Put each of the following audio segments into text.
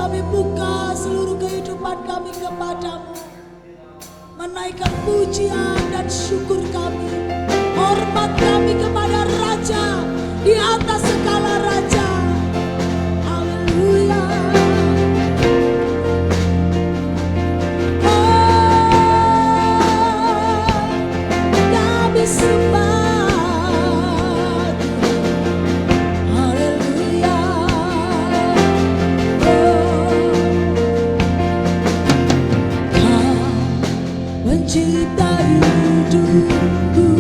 kami buka seluruh kehidupan kami kepadamu, menaikkan pujian dan syukur kami, hormat kami kepada Raja di atas segala raja. Haleluya. Kami sembah, haleluya. Kau menciptai hidupku,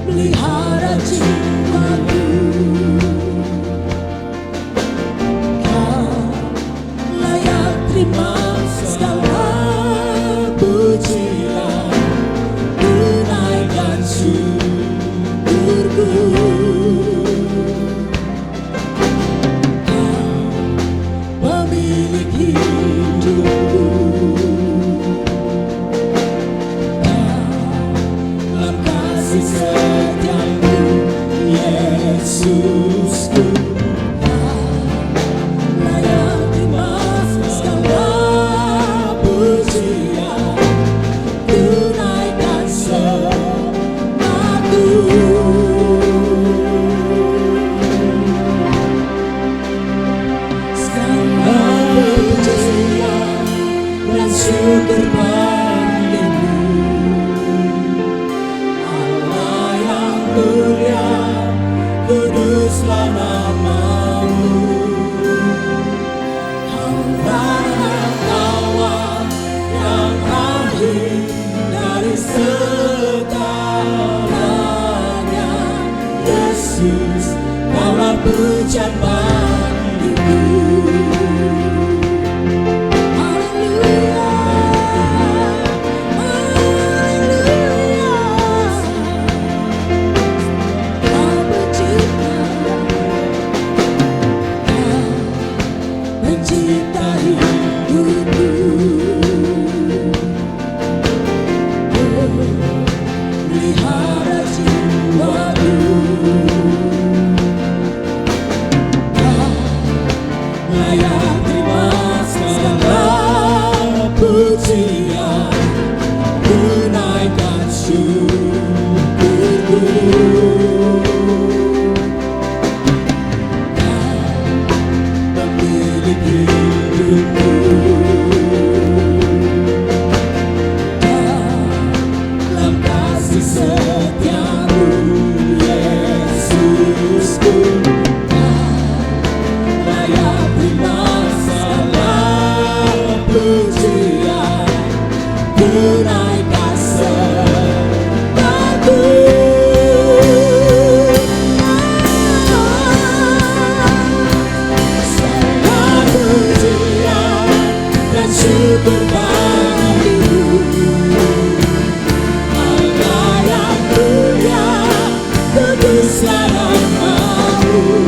melihara jiwaku. Kau layak terima segala pujian, tunaikan syukurku. Kau pemilik hidupku, dalam kasih setiamu, Yesusku. Kau layak terima segala pujian, tunaikan sembahku. Segala pujian dan syukur bagimu, Allah yang mulia, kuduslah namamu. Kaulah yang awal, yang akhir dari segalanya. Yesus, kaulah pujian bagiku. Haleluya, haleluya. Kau pencipta, Kau mencipta hidupku, melihara jiwaku. Kau layak terima segala pujian, tunaikan syukurku. Kau pemilik hidupku, dalam kasih setiamu, Yesusku. Kau layak terima segala pujian, tunaikan sembahku. Segala pujian dan syukur bagimu, Allah yang mulia, kuduslah namamu.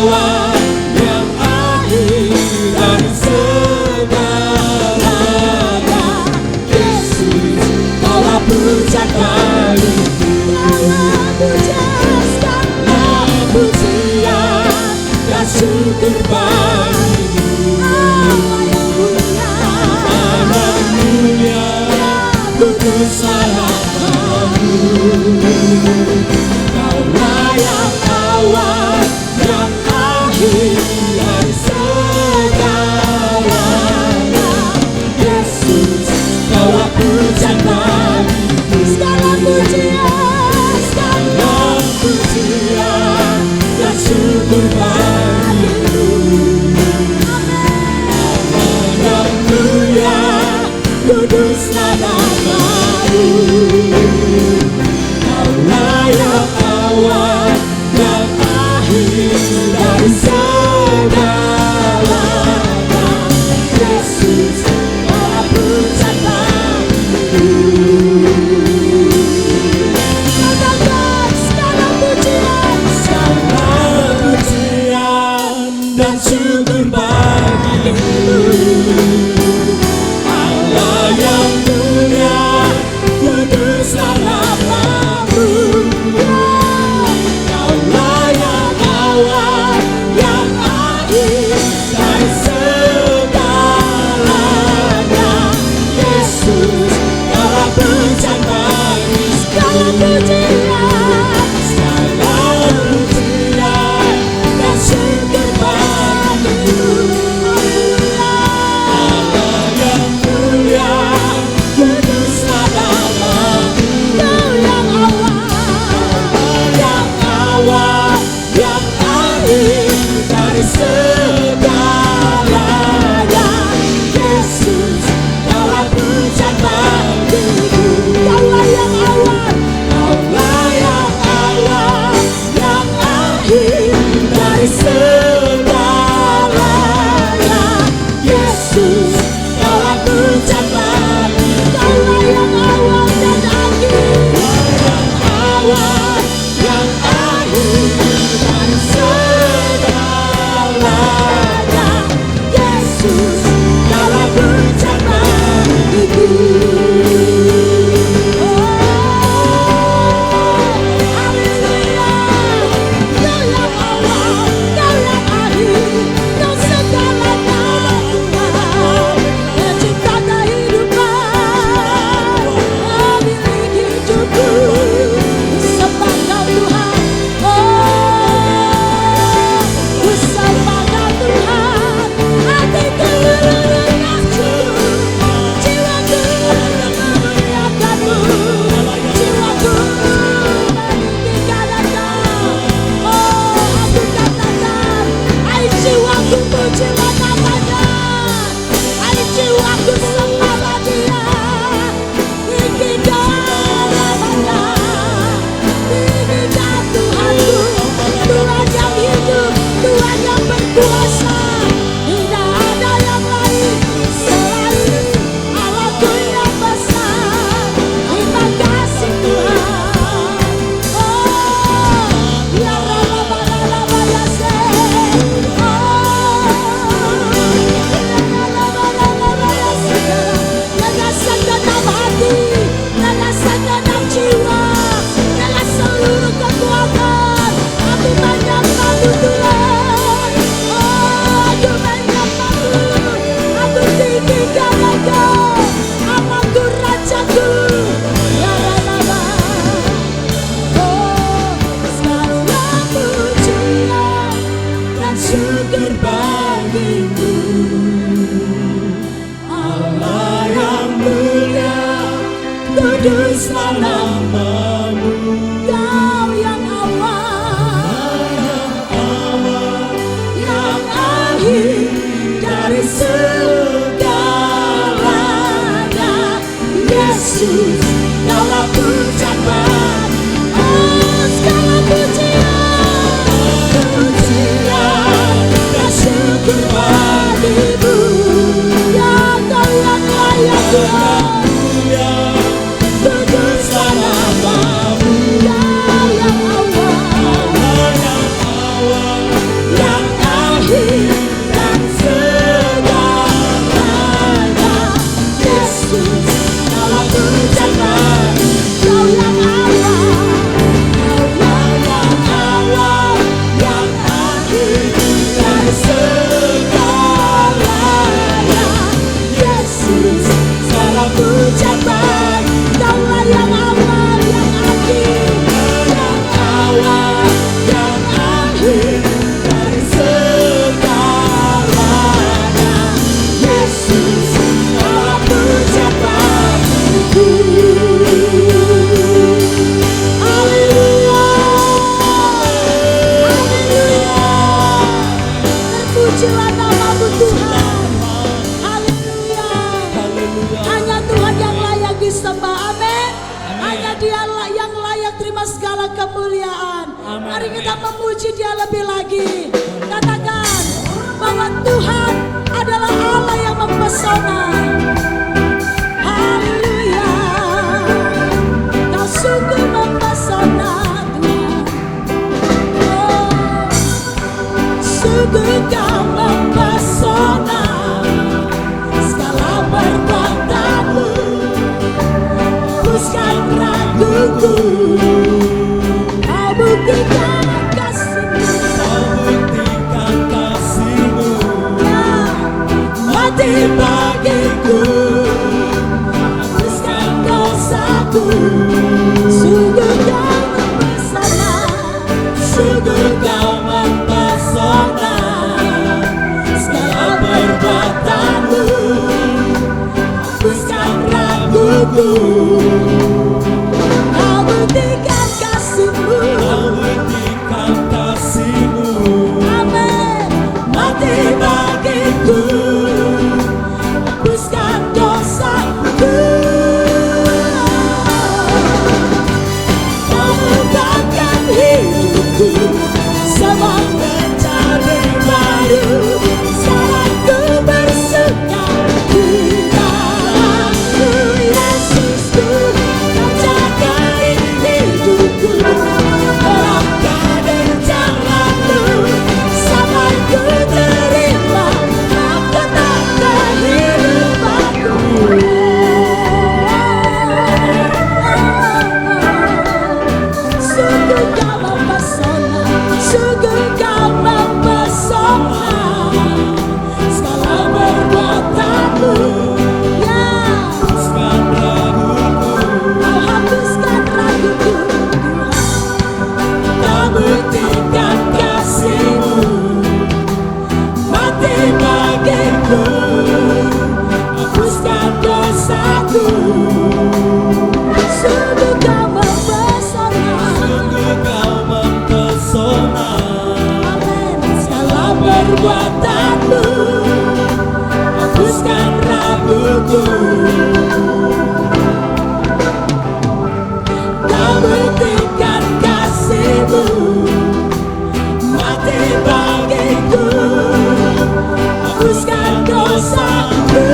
awal, yang akhir dari segalanya. Yesus, Kaulah puncak bagiku. Segala pujian dan syukur bagimu. Yang mulia, kuduslah namamu. Kaulah yang awal, yang akhir dari segalanya. Yesus, Kaulah puncak bagiku. Segala pujian dan syukur bagimu. Yang mulia, kuduslah namamu. Kaulah yang awal, yang akhir dari segalanya. Yesus, Kaulah puncak bagiku. Dan syukur bagimu. Allah yang mulia, kuduslah namamu. Kaulah yang awal, yang akhir dari segalanya. Yesus, Kaulah puncak bagi segala pujian, segala pujian dan syukur bagimu. Allah yang mulia, kuduslah namamu. Yang awal, yang akhir dari segalanya. Yesus, Kaulah puncak bagiku. Kaulah yang awal, yang akhir dari segalanya. Yesus, Kaulah puncak bagiku. Kaulah yang awal dan akhir, yang akhir dari segalanya. Yesus, Kaulah puncak bagiku. Syukur bagimu. Allah yang mulia, kuduslah namamu. Kau yang awal, yang akhir dari segalanya. Yesus, Kaulah puncak bagiku. Segala pujian dan syukur bagimu. Ya Kau yang layak mulia, kuduslah namamu. Ya yang awal, yang Dialah yang layak terima segala kemuliaan. Mari kita memuji Dia lebih lagi. Katakan bahwa Tuhan adalah Allah yang mempesona. Haleluya. Kau sungguh mempesona Tuhan. Oh, sungguh Kau mempesona. Segala perbuatanmu hapuskan raguku. Kau buktikan kasih-Mu. Ya, mati bagiku. Hapuskan dosaku. Sungguh Kau mempesona. Sungguh Kau mempesona. Segala perbuatanmu hapuskan raguku. Kau buktikan kasih-Mu. Amin. Mati bagiku. Hapuskan dosaku. Kau ubahkan hidupku. Semua menjadi baru. Sekarang ku bersuka di dalam-Mu, Yesusku. Kau jagai hidupku. Terangkan jalan-Mu. Sampai ku terima mahkota kehidupanku. Sungguh Kau mempesona. Sungguh Kau mempesona. Segala perbuatanmu, ya, Kau hapuskan raguku. Kau buktikan kasih-Mu. Mati bagiku. Hapuskan dosaku. Sungguh Kau mempesona. Amin. Segala perbuatanmu hapuskan raguku. Kau buktikan kasih-Mu. Mati bagiku. Hapuskan dosaku.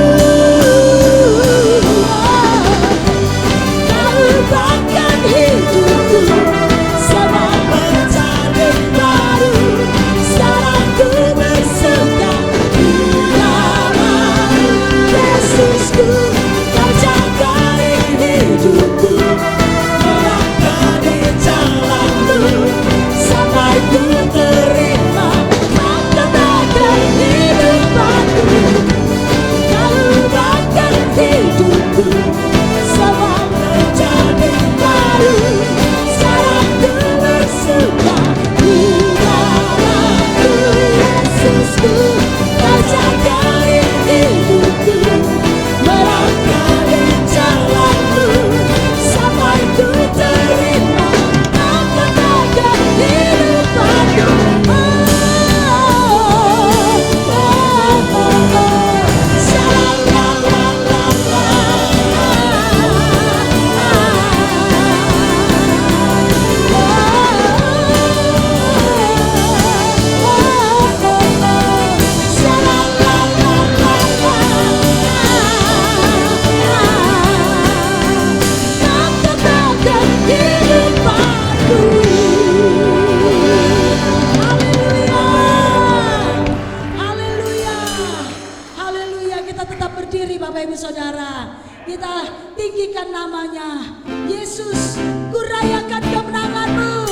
Kau ubahkan hidupku. Semua menjadi baru. Sekarang ku bersuka di dalam-Mu, Yesusku. Kau jagai hidupku. Terangkan jalan-Mu. Sampai ku terima mahkota kehidupanku. Kau ubahkan hidupku. Semua menjadi baru. Sekarang ku bersuka di dalam-Mu, Yesusku. Kau jagai hidupku. Terangkan jalan-Mu. Sampai ku terima mahkota kehidupanku. Haleluya. Kita tetap berdiri Bapak Ibu Saudara. Kita tinggikan namanya. Yesus, ku rayakan kemenangan-Mu.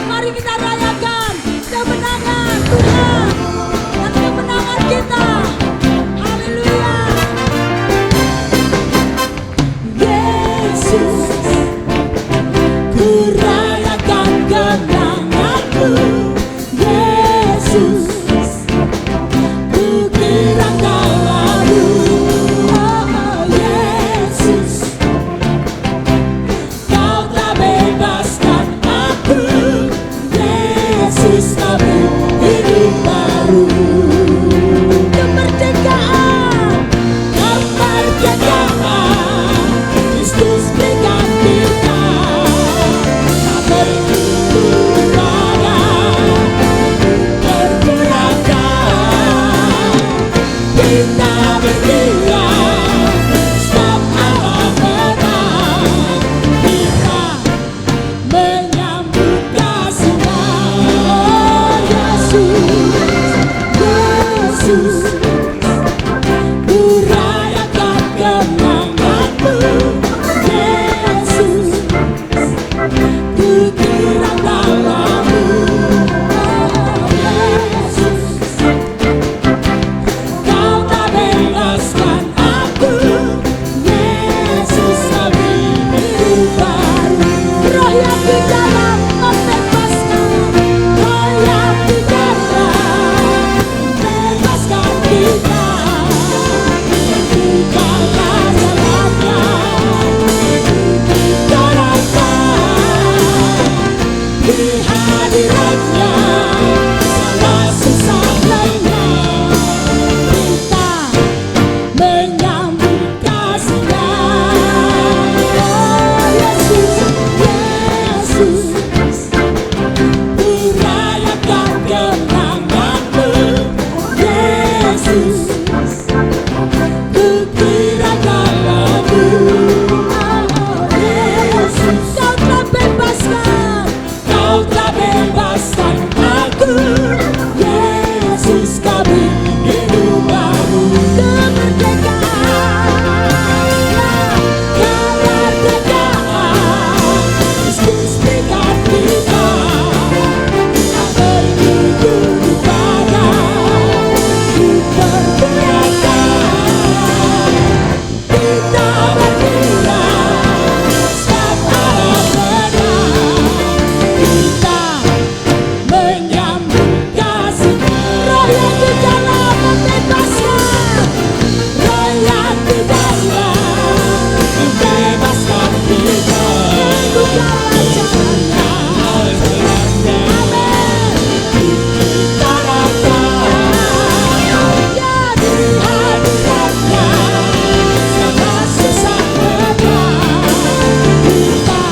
Mari kita rayakan kemenangan Tuhan dan kemenangan kita. Haleluya. Yesus, ku rayakan kemenangan-Mu. Yesus, ku kira Kau lalu. Oh Yesus, Kau telah bebaskan aku. Yesus, Kau beri hidup baru. Kemerdekaan, kemerdekaan, Kristus berikan kita. Roh yang di dalam membebaskan, Roh yang di dalam membebaskan kita. Bukalah jalannya, di hadiratnya salah susah lenyap. Kita menyambut kasih-Nya. Oh Yesus, Yesus, urayakan kemenangan-Mu. Yesus, kukira dalam-Mu. Oh Yesus, Kau telah bebaskan, Kau telah bebaskan aku. Yesus, kami hidup baru. Kemerdekaan, Kristus berikan kita. Tak pergi duduk pada diperberatkan. Kita bergerak sebab Allah menang. Kita menyambut kasih-Nya. Roh yang di dalam membebaskan, Roh yang di dalam membebaskan kita. Bukalah jalannya, amin. Kita datang, ya di hadiratnya segala susah lenyap. Kita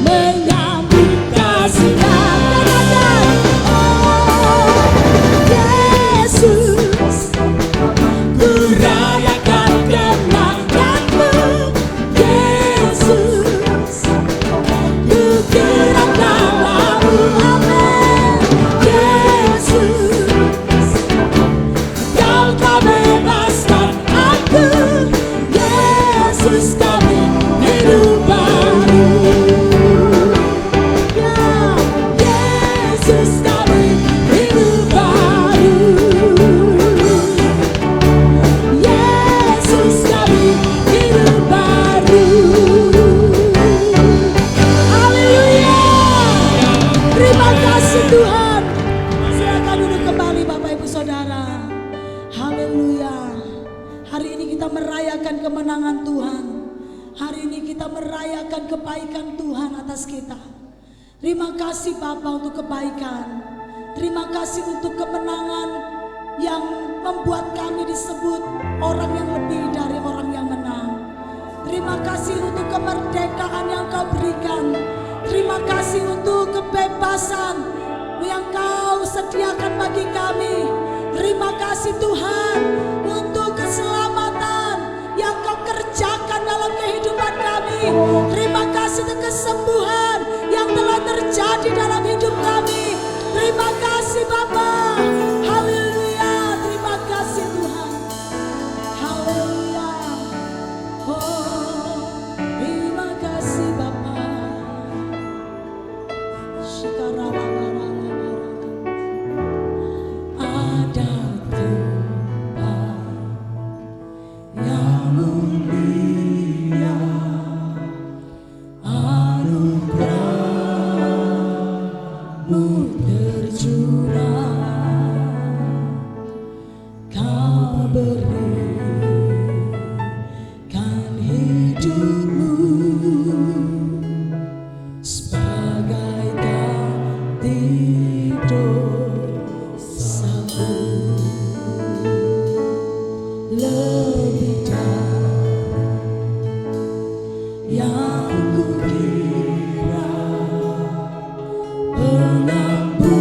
menyambut kasih-Nya. Oh Yesus, kurayakan kemenangan-Mu. Yesus, kukira dalam-Mu. Amin. Yesus, Kau telah bebaskan aku. Yesus, kami hidup baru. Yesus, kami hidup baru. Yesus, kami hidup baru. Haleluya. Terima kasih Tuhan. Silakan duduk kembali Bapak Ibu Saudara. Haleluya. Hari ini kita merayakan kemenangan Tuhan. Hari ini kita merayakan kebaikan Tuhan atas kita. Terima kasih Bapa untuk kebaikan. Terima kasih untuk kemenangan yang membuat kami disebut orang yang lebih dari orang yang menang. Terima kasih untuk kemerdekaan yang Kau berikan. Terima kasih untuk kebebasan yang Kau sediakan bagi kami. Terima kasih Tuhan untuk keselamatan yang Kau kerjakan dalam kehidupan kami. Terima kasih untuk kesembuhan yang telah terjadi dalam hidup kami. Terima kasih Bapa. Haleluya. Terima kasih Tuhan. Haleluya. Oh, terima kasih Bapa. Ada Tuhan yang mulia, anugerah-Mu tercurah. Kau berikan hidup-Mu sebagai ganti dosa-Mu. Lebih dari yang kukira, pengampunan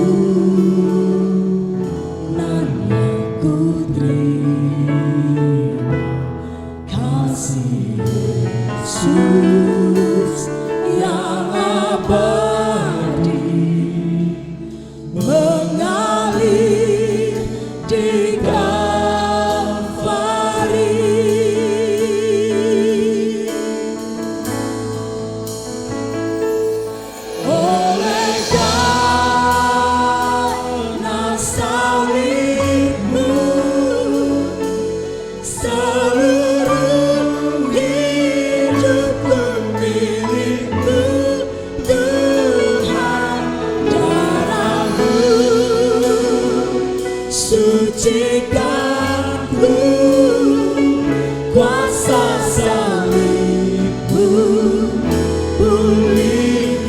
sucikanku, kuasa salibmu pulihkanku.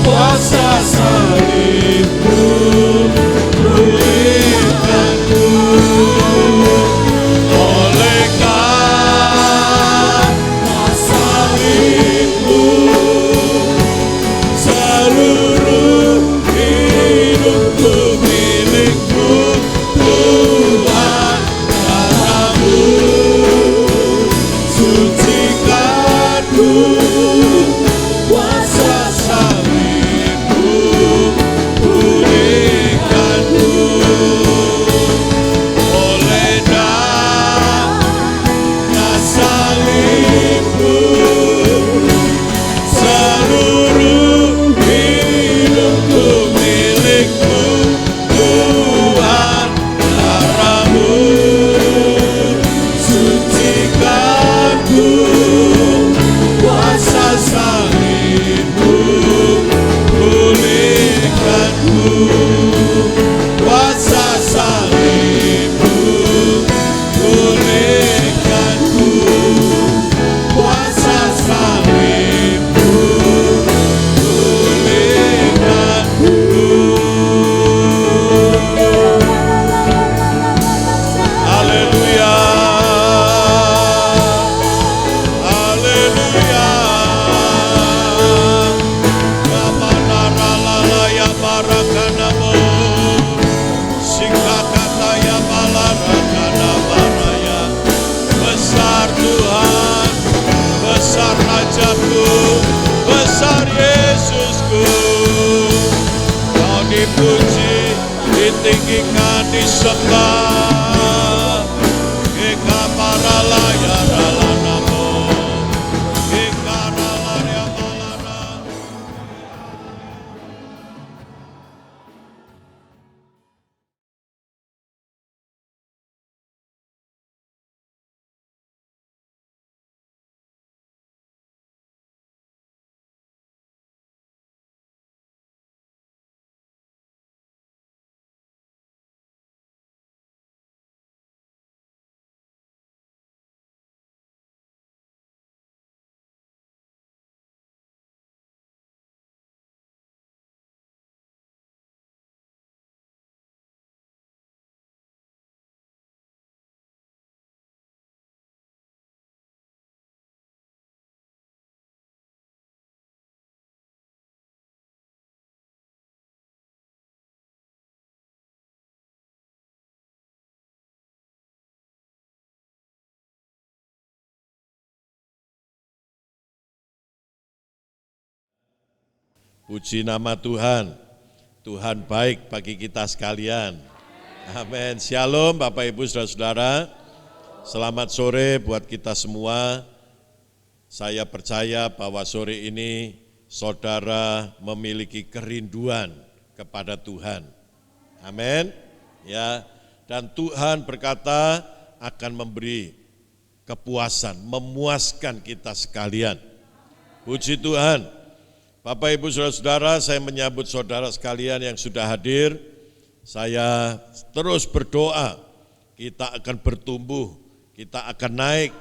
Kuasa salibmu sembah. Eka parala ya dalanamo. Eka ralaria malara. Puji nama Tuhan, Tuhan baik bagi kita sekalian. Amin. Shalom Bapak Ibu Saudara-saudara, selamat sore buat kita semua. Saya percaya bahwa sore ini saudara memiliki kerinduan kepada Tuhan. Amin. Ya, dan Tuhan berkata akan memberi kepuasan, memuaskan kita sekalian. Puji Tuhan. Bapak Ibu Saudara-saudara, saya menyambut saudara sekalian yang sudah hadir. Saya terus berdoa, kita akan bertumbuh, kita akan naik,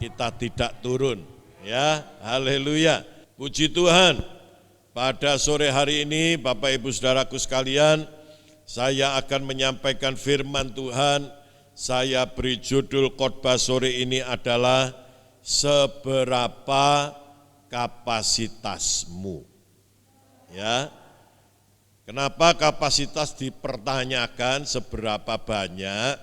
kita tidak turun. Ya, haleluya. Puji Tuhan. Pada sore hari ini, Bapak Ibu Saudaraku sekalian, saya akan menyampaikan firman Tuhan. Saya beri judul khotbah sore ini adalah seberapa kapasitasmu. Ya. Kenapa kapasitas dipertanyakan seberapa banyak?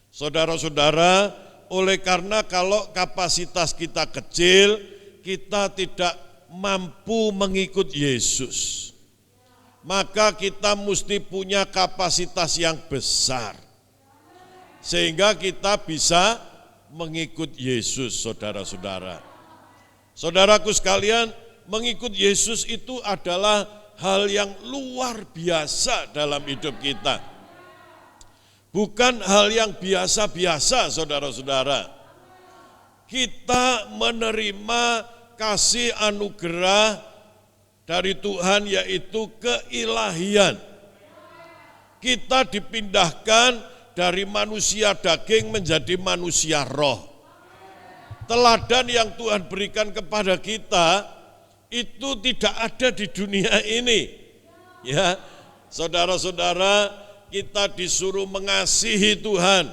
Saudara-saudara, oleh karena kalau kapasitas kita kecil, kita tidak mampu mengikut Yesus. Maka kita mesti punya kapasitas yang besar. Sehingga kita bisa mengikut Yesus, saudara-saudara. Saudaraku sekalian, mengikut Yesus itu adalah hal yang luar biasa dalam hidup kita. Bukan hal yang biasa-biasa, saudara-saudara. Kita menerima kasih anugerah dari Tuhan, yaitu keilahian. Kita dipindahkan dari manusia daging menjadi manusia roh. Teladan yang Tuhan berikan kepada kita itu tidak ada di dunia ini. Ya, saudara-saudara, kita disuruh mengasihi Tuhan.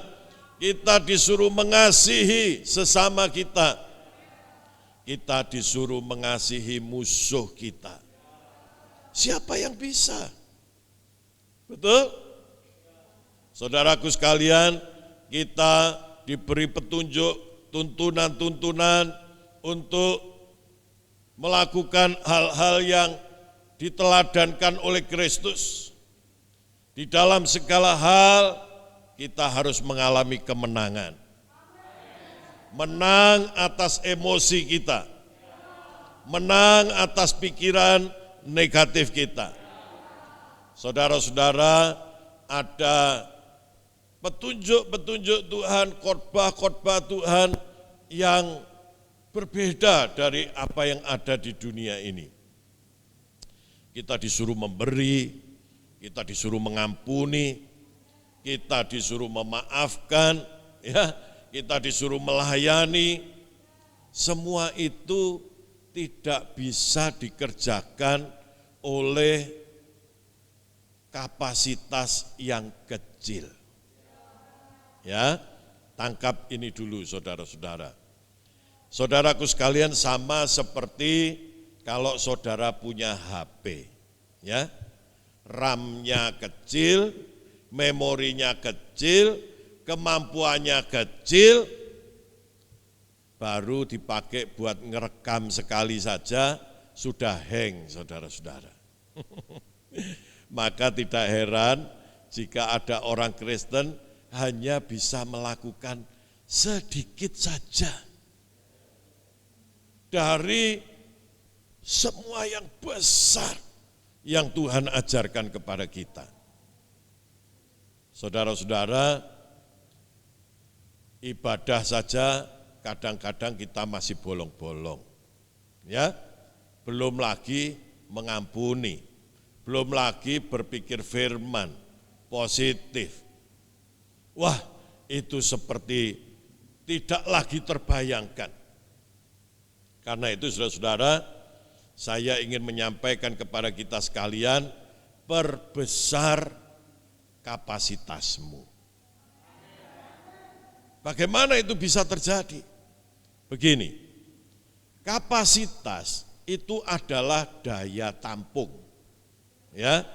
Kita disuruh mengasihi sesama kita. Kita disuruh mengasihi musuh kita. Siapa yang bisa? Betul? Saudaraku sekalian, kita diberi petunjuk, tuntunan-tuntunan untuk melakukan hal-hal yang diteladankan oleh Kristus. Di dalam segala hal kita harus mengalami kemenangan. Menang atas emosi kita. Menang atas pikiran negatif kita. Saudara-saudara, ada petunjuk-petunjuk Tuhan, khotbah-khotbah Tuhan yang berbeda dari apa yang ada di dunia ini. Kita disuruh memberi, kita disuruh mengampuni, kita disuruh memaafkan, ya, kita disuruh melayani. Semua itu tidak bisa dikerjakan oleh kapasitas yang kecil. Ya, tangkap ini dulu saudara-saudara. Saudaraku sekalian, sama seperti kalau saudara punya HP, ya, RAM-nya kecil, memorinya kecil, kemampuannya kecil, baru dipakai buat ngerekam sekali saja sudah hang, saudara-saudara. Maka tidak heran jika ada orang Kristen hanya bisa melakukan sedikit saja dari semua yang besar yang Tuhan ajarkan kepada kita. Saudara-saudara, ibadah saja kadang-kadang kita masih bolong-bolong. Ya, belum lagi mengampuni, belum lagi berpikir firman, positif. Wah, itu seperti tidak lagi terbayangkan. Karena itu saudara-saudara, saya ingin menyampaikan kepada kita sekalian, perbesar kapasitasmu. Bagaimana itu bisa terjadi? Begini, kapasitas itu adalah daya tampung. Ya,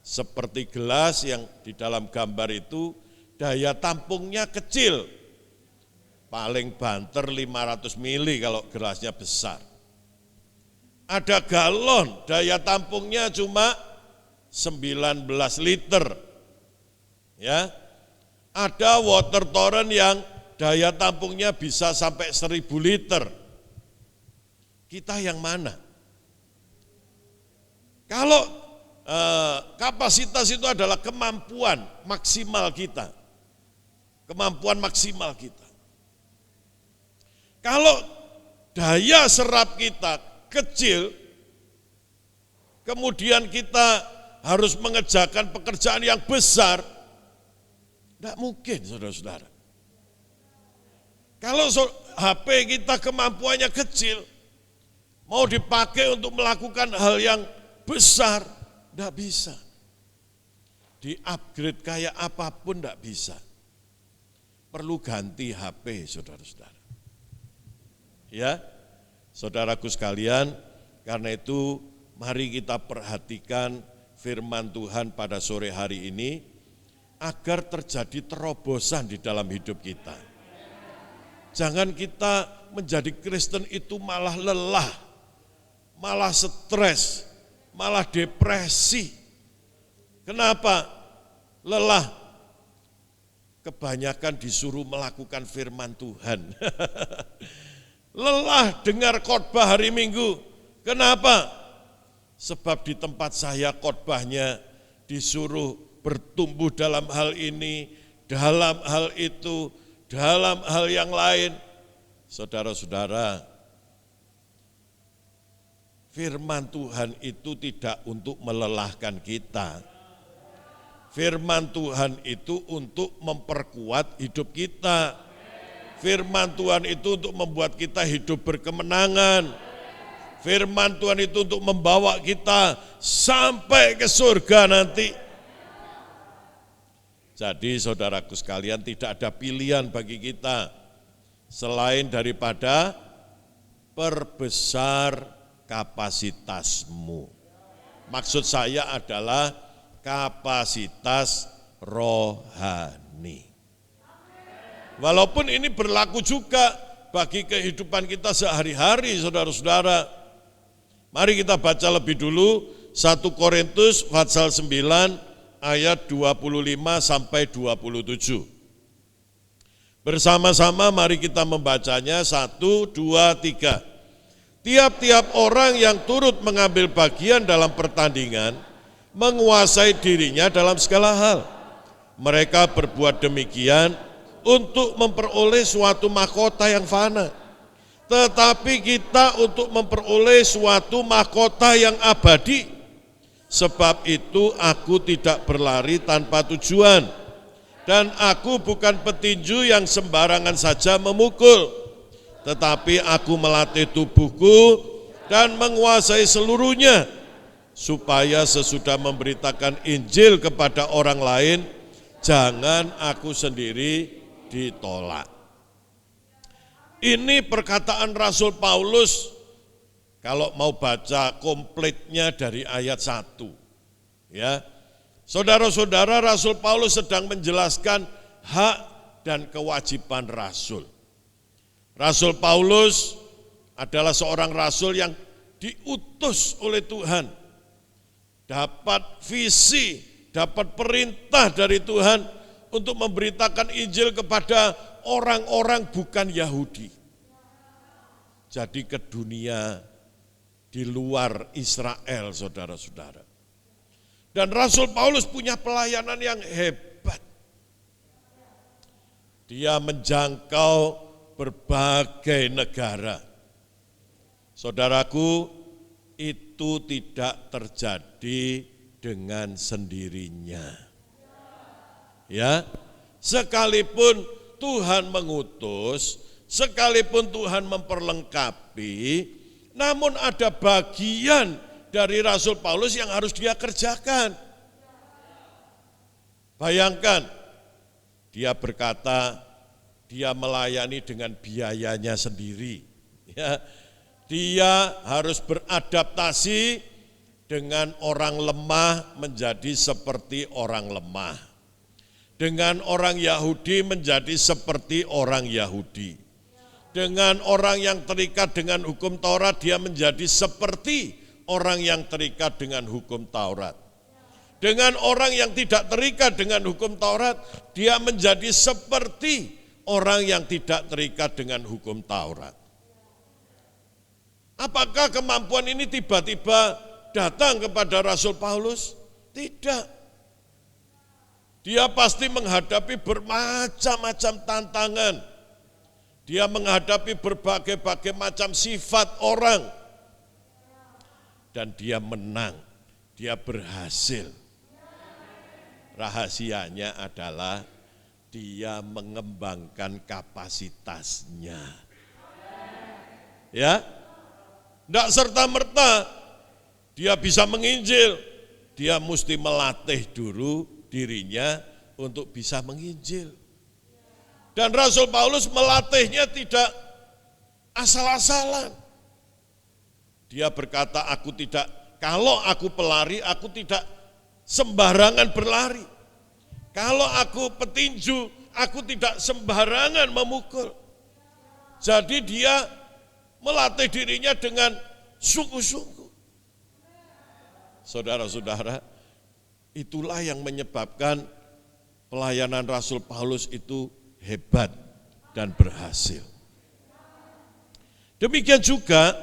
seperti gelas yang di dalam gambar itu, daya tampungnya kecil, paling banter 500 mili kalau gelasnya besar. Ada galon, daya tampungnya cuma 19 liter. Ya, ada water torrent yang daya tampungnya bisa sampai 1000 liter. Kita yang mana? Kalau kapasitas itu adalah kemampuan maksimal kita. Kemampuan maksimal kita. Kalau daya serap kita kecil, kemudian kita harus mengerjakan pekerjaan yang besar, tidak mungkin saudara-saudara. Kalau HP kita kemampuannya kecil, mau dipakai untuk melakukan hal yang besar, tidak bisa. Di-upgrade kayak apapun tidak bisa. Perlu ganti HP, saudara-saudara. Ya, saudaraku sekalian, karena itu mari kita perhatikan firman Tuhan pada sore hari ini, agar terjadi terobosan di dalam hidup kita. Jangan kita menjadi Kristen itu malah lelah, malah stres, malah depresi. Kenapa? Lelah. Kebanyakan disuruh melakukan firman Tuhan. Lelah dengar khotbah hari Minggu. Kenapa? Sebab di tempat saya khotbahnya disuruh bertumbuh dalam hal ini, dalam hal itu, dalam hal yang lain. Saudara-saudara, firman Tuhan itu tidak untuk melelahkan kita. Firman Tuhan itu untuk memperkuat hidup kita. Firman Tuhan itu untuk membuat kita hidup berkemenangan. Firman Tuhan itu untuk membawa kita sampai ke surga nanti. Jadi saudaraku sekalian, tidak ada pilihan bagi kita selain daripada perbesar kapasitasmu. Maksud saya adalah kapasitas rohani. Walaupun ini berlaku juga bagi kehidupan kita sehari-hari, saudara-saudara. Mari kita baca lebih dulu 1 Korintus pasal 9 ayat 25 sampai 27. Bersama-sama mari kita membacanya 1, 2, 3. Tiap-tiap orang yang turut mengambil bagian dalam pertandingan menguasai dirinya dalam segala hal. Mereka berbuat demikian untuk memperoleh suatu mahkota yang fana. Tetapi kita untuk memperoleh suatu mahkota yang abadi. Sebab itu aku tidak berlari tanpa tujuan. Dan aku bukan petinju yang sembarangan saja memukul. Tetapi aku melatih tubuhku dan menguasai seluruhnya. Supaya sesudah memberitakan Injil kepada orang lain, jangan aku sendiri ditolak. Ini perkataan Rasul Paulus, kalau mau baca komplitnya dari ayat 1. Ya, saudara-saudara, Rasul Paulus sedang menjelaskan hak dan kewajiban Rasul. Rasul Paulus adalah seorang Rasul yang diutus oleh Tuhan. Dapat visi dapat perintah dari Tuhan untuk memberitakan Injil kepada orang-orang bukan Yahudi. Jadi ke dunia di luar Israel, saudara-saudara. Dan Rasul Paulus punya pelayanan yang hebat. Dia menjangkau berbagai negara. Saudaraku, itu tidak terjadi dengan sendirinya. Ya, sekalipun Tuhan mengutus, sekalipun Tuhan memperlengkapi, namun ada bagian dari Rasul Paulus yang harus dia kerjakan. Bayangkan, dia berkata, dia melayani dengan biayanya sendiri. Ya, dia harus beradaptasi dengan orang lemah menjadi seperti orang lemah. Dengan orang Yahudi menjadi seperti orang Yahudi. Dengan orang yang terikat dengan hukum Taurat, dia menjadi seperti orang yang terikat dengan hukum Taurat. Dengan orang yang tidak terikat dengan hukum Taurat, dia menjadi seperti orang yang tidak terikat dengan hukum Taurat. Apakah kemampuan ini tiba-tiba datang kepada Rasul Paulus? Tidak. Dia pasti menghadapi bermacam-macam tantangan. Dia menghadapi berbagai macam sifat orang. Dan dia menang, dia berhasil. Rahasianya adalah dia mengembangkan kapasitasnya. Ya, tidak serta-merta dia bisa menginjil, dia mesti melatih dulu dirinya untuk bisa menginjil. Dan Rasul Paulus melatihnya tidak asal-asalan. Dia berkata, kalau aku pelari, aku tidak sembarangan berlari. Kalau aku petinju, aku tidak sembarangan memukul. Jadi dia melatih dirinya dengan sungguh-sungguh. Saudara-saudara, itulah yang menyebabkan pelayanan Rasul Paulus itu hebat dan berhasil. Demikian juga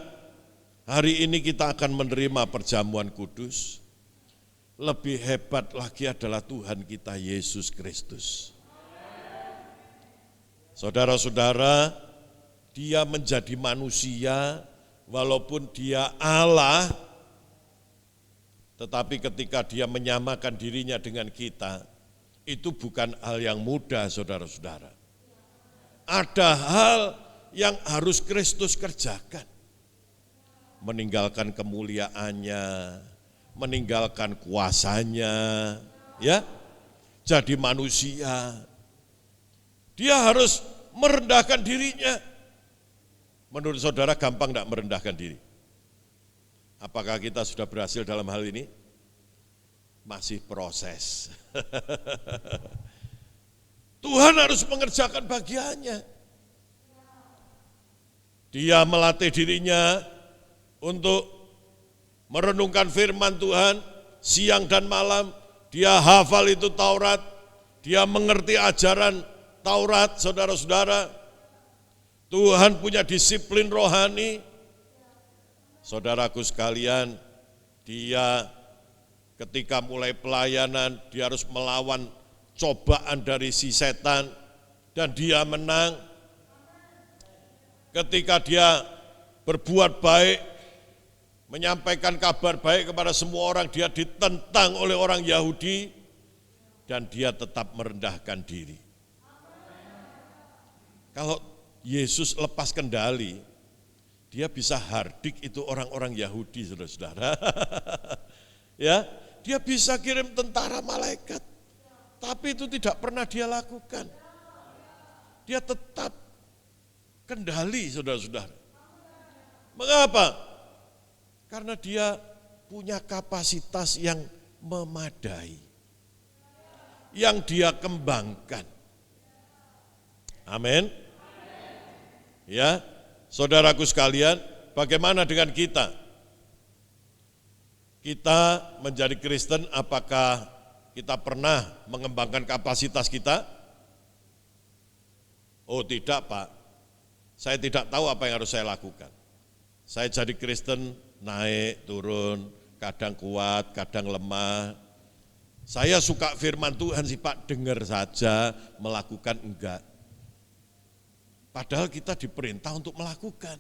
hari ini kita akan menerima perjamuan kudus. Lebih hebat lagi adalah Tuhan kita Yesus Kristus. Saudara-saudara, dia menjadi manusia walaupun dia Allah, tetapi ketika dia menyamakan dirinya dengan kita, itu bukan hal yang mudah, saudara-saudara. Ada hal yang harus Kristus kerjakan. Meninggalkan kemuliaannya, meninggalkan kuasanya, ya, jadi manusia. Dia harus merendahkan dirinya. Menurut saudara gampang enggak merendahkan diri? Apakah kita sudah berhasil dalam hal ini? Masih proses. Tuhan harus mengerjakan bagiannya. Dia melatih dirinya untuk merenungkan firman Tuhan siang dan malam. Dia hafal itu Taurat, dia mengerti ajaran Taurat, saudara-saudara. Tuhan punya disiplin rohani. Saudaraku sekalian, dia ketika mulai pelayanan, dia harus melawan cobaan dari si setan, dan dia menang. Ketika dia berbuat baik, menyampaikan kabar baik kepada semua orang, dia ditentang oleh orang Yahudi, dan dia tetap merendahkan diri. Kalau Yesus lepas kendali, dia bisa hardik itu orang-orang Yahudi, saudara-saudara. Ya, dia bisa kirim tentara malaikat, tapi itu tidak pernah dia lakukan. Dia tetap kendali, saudara-saudara. Mengapa? Karena dia punya kapasitas yang memadai, yang dia kembangkan. Amin. Ya, saudaraku sekalian, bagaimana dengan kita? Kita menjadi Kristen, apakah kita pernah mengembangkan kapasitas kita? Oh tidak Pak, saya tidak tahu apa yang harus saya lakukan. Saya jadi Kristen naik, turun, kadang kuat, kadang lemah. Saya suka firman Tuhan sih Pak, dengar saja, melakukan enggak. Padahal kita diperintah untuk melakukan.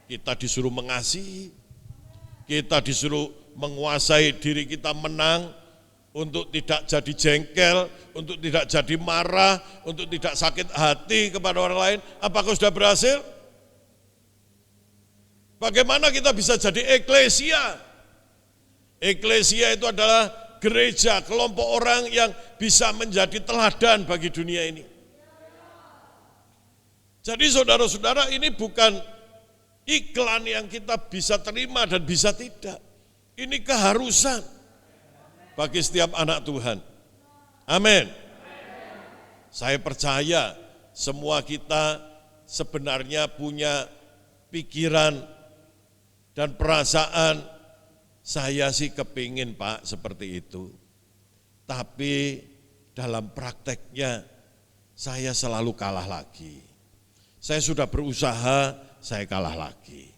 Kita disuruh mengasihi, kita disuruh menguasai diri kita menang, untuk tidak jadi jengkel, untuk tidak jadi marah, untuk tidak sakit hati kepada orang lain. Apakah sudah berhasil? Bagaimana kita bisa jadi eklesia? Eklesia itu adalah gereja, kelompok orang yang bisa menjadi teladan bagi dunia ini. Jadi saudara-saudara, ini bukan iklan yang kita bisa terima dan bisa tidak. Ini keharusan bagi setiap anak Tuhan. Amin. Saya percaya semua kita sebenarnya punya pikiran dan perasaan, saya sih kepingin Pak seperti itu. Tapi dalam prakteknya saya selalu kalah lagi. Saya sudah berusaha, saya kalah lagi.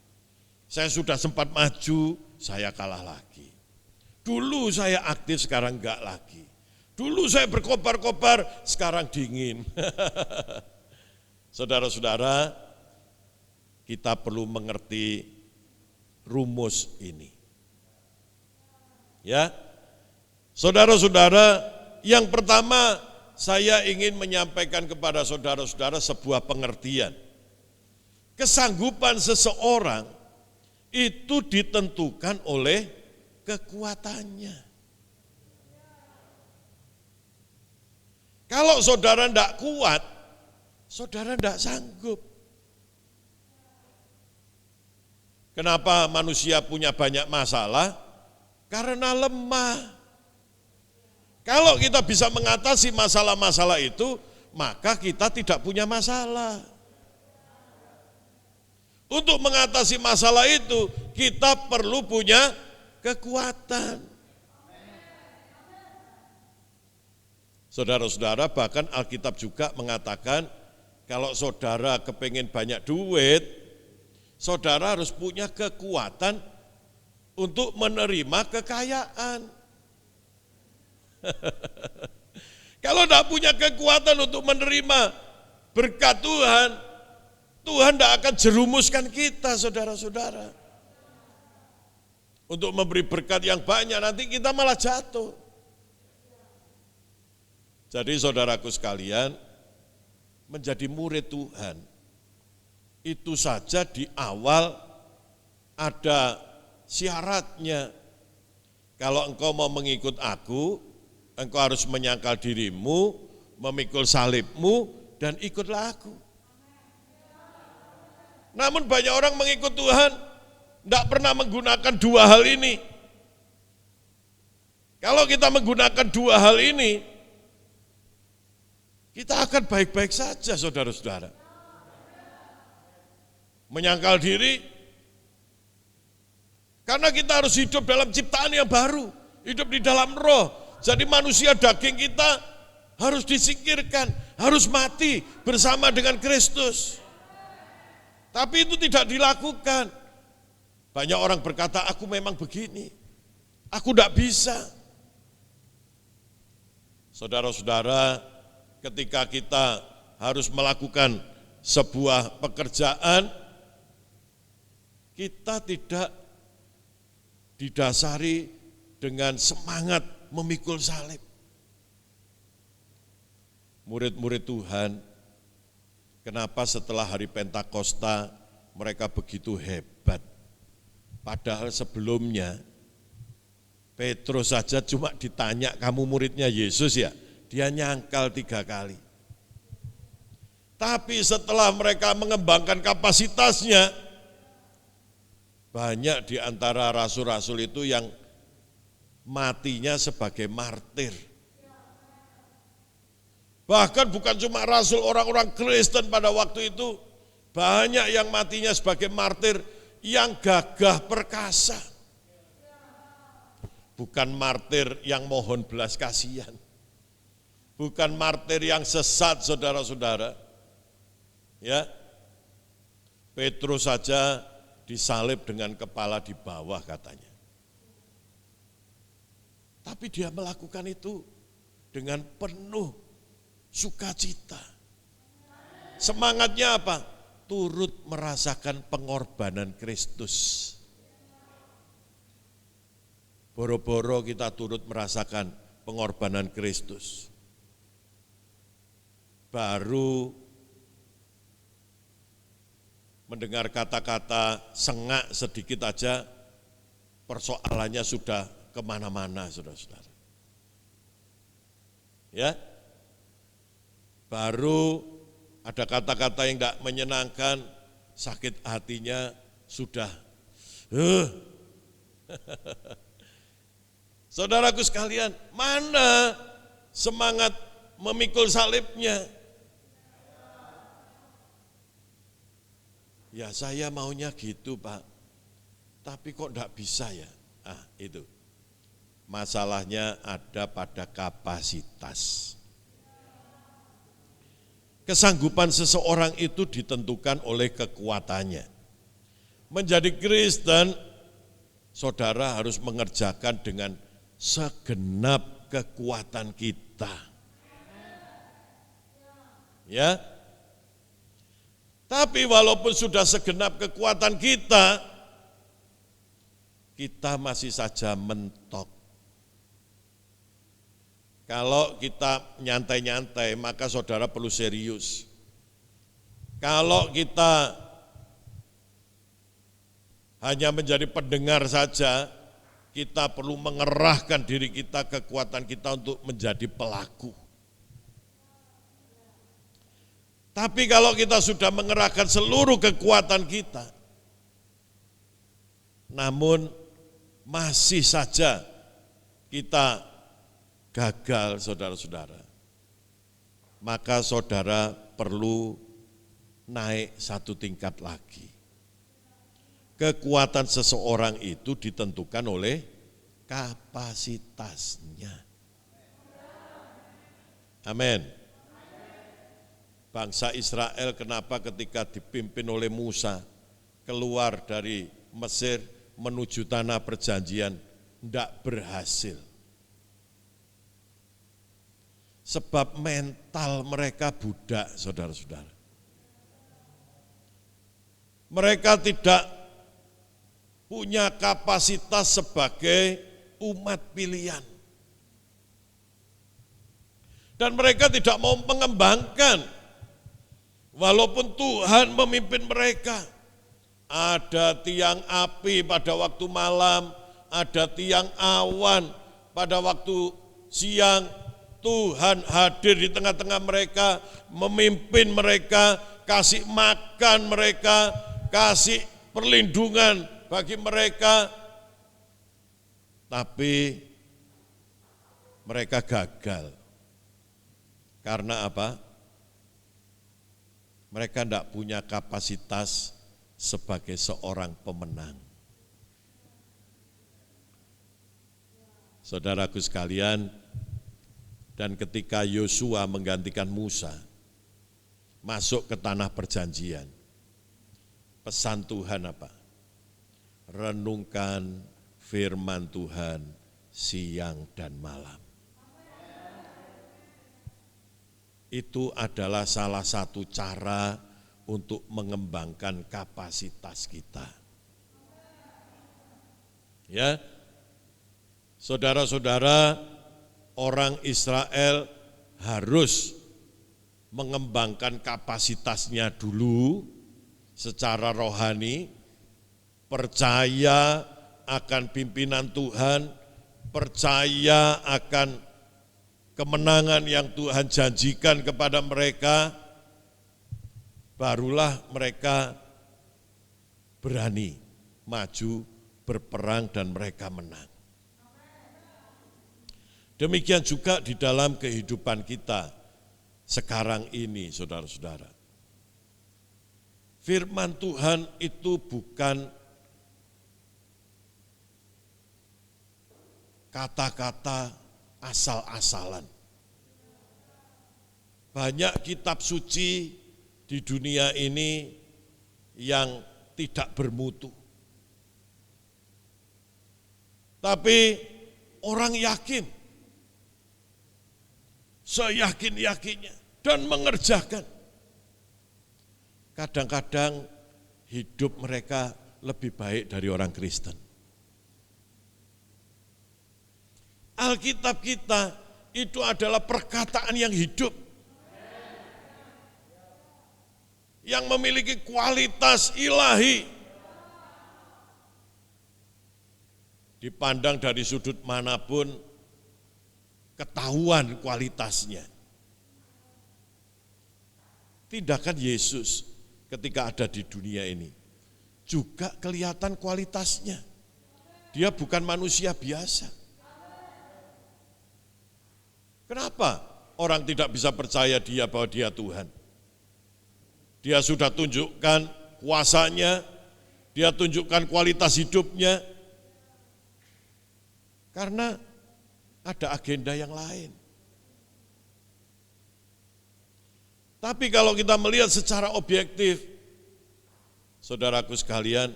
Saya sudah sempat maju, saya kalah lagi. Dulu saya aktif, sekarang enggak lagi. Dulu saya berkobar-kobar, sekarang dingin. Saudara-saudara, kita perlu mengerti rumus ini. Ya, saudara-saudara, yang pertama saya ingin menyampaikan kepada saudara-saudara sebuah pengertian. Kesanggupan seseorang itu ditentukan oleh kekuatannya. Kalau saudara tidak kuat, saudara tidak sanggup. Kenapa manusia punya banyak masalah? Karena lemah. Kalau kita bisa mengatasi masalah-masalah itu, maka kita tidak punya masalah. Untuk mengatasi masalah itu, kita perlu punya kekuatan. Saudara-saudara, bahkan Alkitab juga mengatakan, kalau saudara kepengen banyak duit, saudara harus punya kekuatan untuk menerima kekayaan. Kalau tidak punya kekuatan untuk menerima berkat Tuhan, Tuhan tidak akan jerumuskan kita, saudara-saudara. Untuk memberi berkat yang banyak, nanti kita malah jatuh. Jadi saudaraku sekalian, menjadi murid Tuhan, itu saja di awal ada syaratnya. Kalau engkau mau mengikut aku, engkau harus menyangkal dirimu, memikul salibmu, dan ikutlah aku. Namun banyak orang mengikut Tuhan, tidak pernah menggunakan dua hal ini. Kalau kita menggunakan dua hal ini, kita akan baik-baik saja, saudara-saudara. Menyangkal diri, karena kita harus hidup dalam ciptaan yang baru, hidup di dalam roh. Jadi manusia daging kita harus disingkirkan, harus mati bersama dengan Kristus. Tapi itu tidak dilakukan. Banyak orang berkata, aku memang begini, aku tidak bisa. Saudara-saudara, ketika kita harus melakukan sebuah pekerjaan, kita tidak didasari dengan semangat memikul salib. Murid-murid Tuhan, kenapa setelah hari Pentakosta mereka begitu hebat? Padahal sebelumnya Petrus saja cuma ditanya, kamu muridnya Yesus ya? Dia nyangkal 3 kali. Tapi setelah mereka mengembangkan kapasitasnya, banyak di antara rasul-rasul itu yang matinya sebagai martir. Bahkan bukan cuma rasul, orang-orang Kristen pada waktu itu, banyak yang matinya sebagai martir yang gagah perkasa. bukan martir yang mohon belas kasihan, bukan martir yang sesat, saudara-saudara. Ya, Petrus saja disalib dengan kepala di bawah katanya. Tapi dia melakukan itu dengan penuh sukacita. Semangatnya apa? Turut merasakan pengorbanan Kristus. Boro-boro kita turut merasakan pengorbanan Kristus. Baru mendengar kata-kata sengak sedikit aja, persoalannya sudah kemana-mana, saudara-saudara. Ya, baru ada kata-kata yang tidak menyenangkan, sakit hatinya sudah. Saudaraku sekalian, mana semangat memikul salibnya? Ya saya maunya gitu Pak, tapi kok enggak bisa ya? Itu. Masalahnya ada pada kapasitas. Kesanggupan seseorang itu ditentukan oleh kekuatannya. Menjadi Kristen, saudara harus mengerjakan dengan segenap kekuatan kita. Ya. Tapi walaupun sudah segenap kekuatan kita, kita masih saja mentok. Kalau kita nyantai-nyantai, maka saudara perlu serius. Kalau kita hanya menjadi pendengar saja, kita perlu mengerahkan diri kita, kekuatan kita untuk menjadi pelaku. Tapi kalau kita sudah mengerahkan seluruh kekuatan kita, namun masih saja kita gagal, saudara-saudara, maka saudara perlu naik satu tingkat lagi. Kekuatan seseorang itu ditentukan oleh kapasitasnya. Amin. Bangsa Israel kenapa ketika dipimpin oleh Musa keluar dari Mesir menuju tanah perjanjian tidak berhasil. Sebab mental mereka budak, saudara-saudara. Mereka tidak punya kapasitas sebagai umat pilihan. Dan mereka tidak mau mengembangkan. Walaupun Tuhan memimpin mereka, ada tiang api pada waktu malam, ada tiang awan pada waktu siang, Tuhan hadir di tengah-tengah mereka, memimpin mereka, kasih makan mereka, kasih perlindungan bagi mereka. Tapi mereka gagal. Karena apa? Mereka tidak punya kapasitas sebagai seorang pemenang. Saudaraku sekalian, dan ketika Yosua menggantikan Musa masuk ke tanah perjanjian, pesan Tuhan apa? Renungkan firman Tuhan siang dan malam. Itu adalah salah satu cara untuk mengembangkan kapasitas kita. Ya, saudara-saudara, orang Israel harus mengembangkan kapasitasnya dulu secara rohani, percaya akan pimpinan Tuhan, percaya akan kemenangan yang Tuhan janjikan kepada mereka, barulah mereka berani maju berperang dan mereka menang. Demikian juga di dalam kehidupan kita sekarang ini, saudara-saudara. Firman Tuhan itu bukan kata-kata asal-asalan. Banyak kitab suci di dunia ini yang tidak bermutu. Tapi orang yakin, seyakin-yakinnya dan mengerjakan. Kadang-kadang hidup mereka lebih baik dari orang Kristen. Alkitab kita itu adalah perkataan yang hidup, yang memiliki kualitas ilahi. Dipandang dari sudut manapun, ketahuan kualitasnya. Tindakan Yesus ketika ada di dunia ini juga kelihatan kualitasnya. Dia bukan manusia biasa. Kenapa orang tidak bisa percaya dia bahwa dia Tuhan? Dia sudah tunjukkan kuasanya, dia tunjukkan kualitas hidupnya, karena ada agenda yang lain. Tapi kalau kita melihat secara objektif, saudaraku sekalian,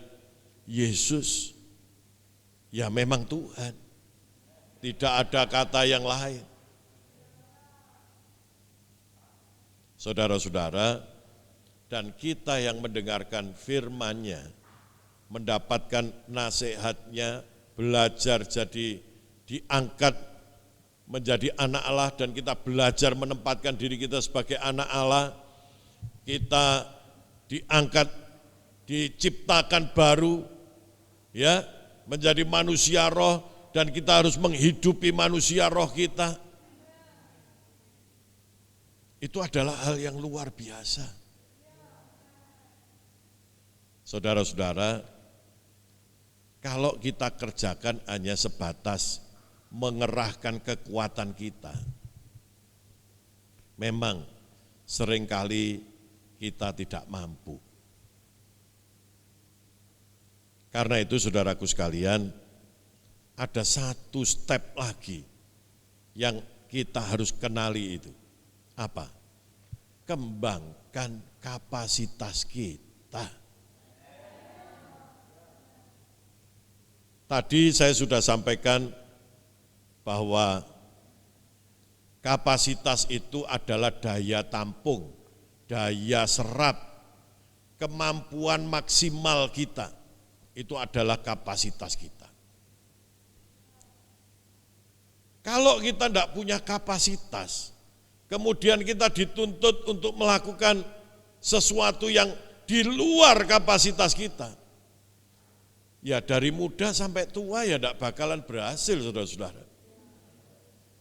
Yesus ya memang Tuhan. Tidak ada kata yang lain. Saudara-saudara, dan kita yang mendengarkan firman-Nya, mendapatkan nasihat-Nya, belajar jadi diangkat menjadi anak Allah, dan kita belajar menempatkan diri kita sebagai anak Allah, kita diangkat, diciptakan baru, ya, menjadi manusia roh, dan kita harus menghidupi manusia roh kita. Itu adalah hal yang luar biasa. Saudara-saudara, kalau kita kerjakan hanya sebatas mengerahkan kekuatan kita, memang seringkali kita tidak mampu. Karena itu saudaraku sekalian, ada satu step lagi yang kita harus kenali itu. Apa? Kembangkan kapasitas kita. Tadi saya sudah sampaikan bahwa kapasitas itu adalah daya tampung, daya serap, kemampuan maksimal kita. Itu adalah kapasitas kita. Kalau kita tidak punya kapasitas, kemudian kita dituntut untuk melakukan sesuatu yang di luar kapasitas kita, ya dari muda sampai tua ya tidak bakalan berhasil, saudara-saudara.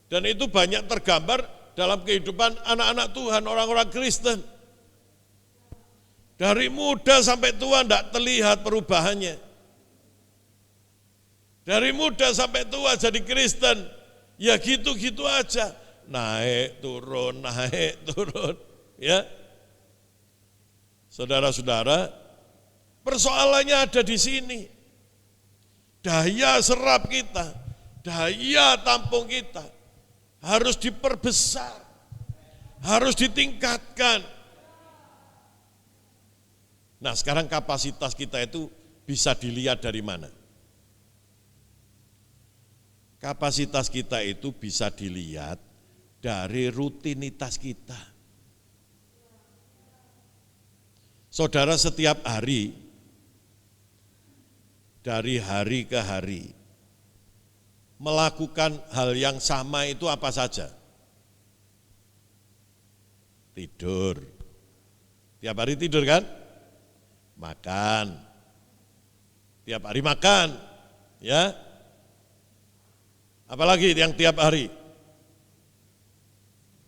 Dan itu banyak tergambar dalam kehidupan anak-anak Tuhan, orang-orang Kristen. Dari muda sampai tua tidak terlihat perubahannya. Dari muda sampai tua jadi Kristen, ya gitu-gitu aja. Naik turun, ya. Saudara-saudara, persoalannya ada di sini. Daya serap kita, daya tampung kita harus diperbesar, harus ditingkatkan. Nah, sekarang kapasitas kita itu bisa dilihat dari mana? Kapasitas kita itu bisa dilihat dari rutinitas kita. Saudara, setiap hari, dari hari ke hari, melakukan hal yang sama itu apa saja? Tidur. Tiap hari tidur kan? Makan. Tiap hari makan, ya. Apalagi yang tiap hari?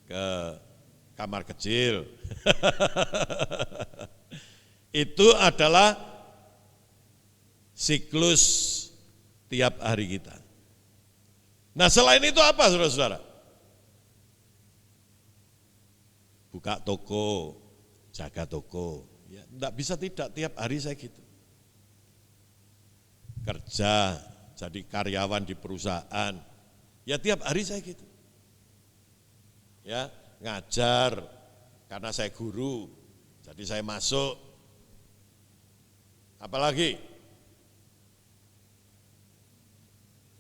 Ke kamar kecil. Itu adalah siklus tiap hari kita. Nah, selain itu apa, saudara-saudara? Buka toko, jaga toko. Ya, enggak bisa tidak, tiap hari saya gitu. Kerja, jadi karyawan di perusahaan, Ya tiap hari saya gitu. Ya, ngajar karena saya guru. Jadi saya masuk. Apalagi?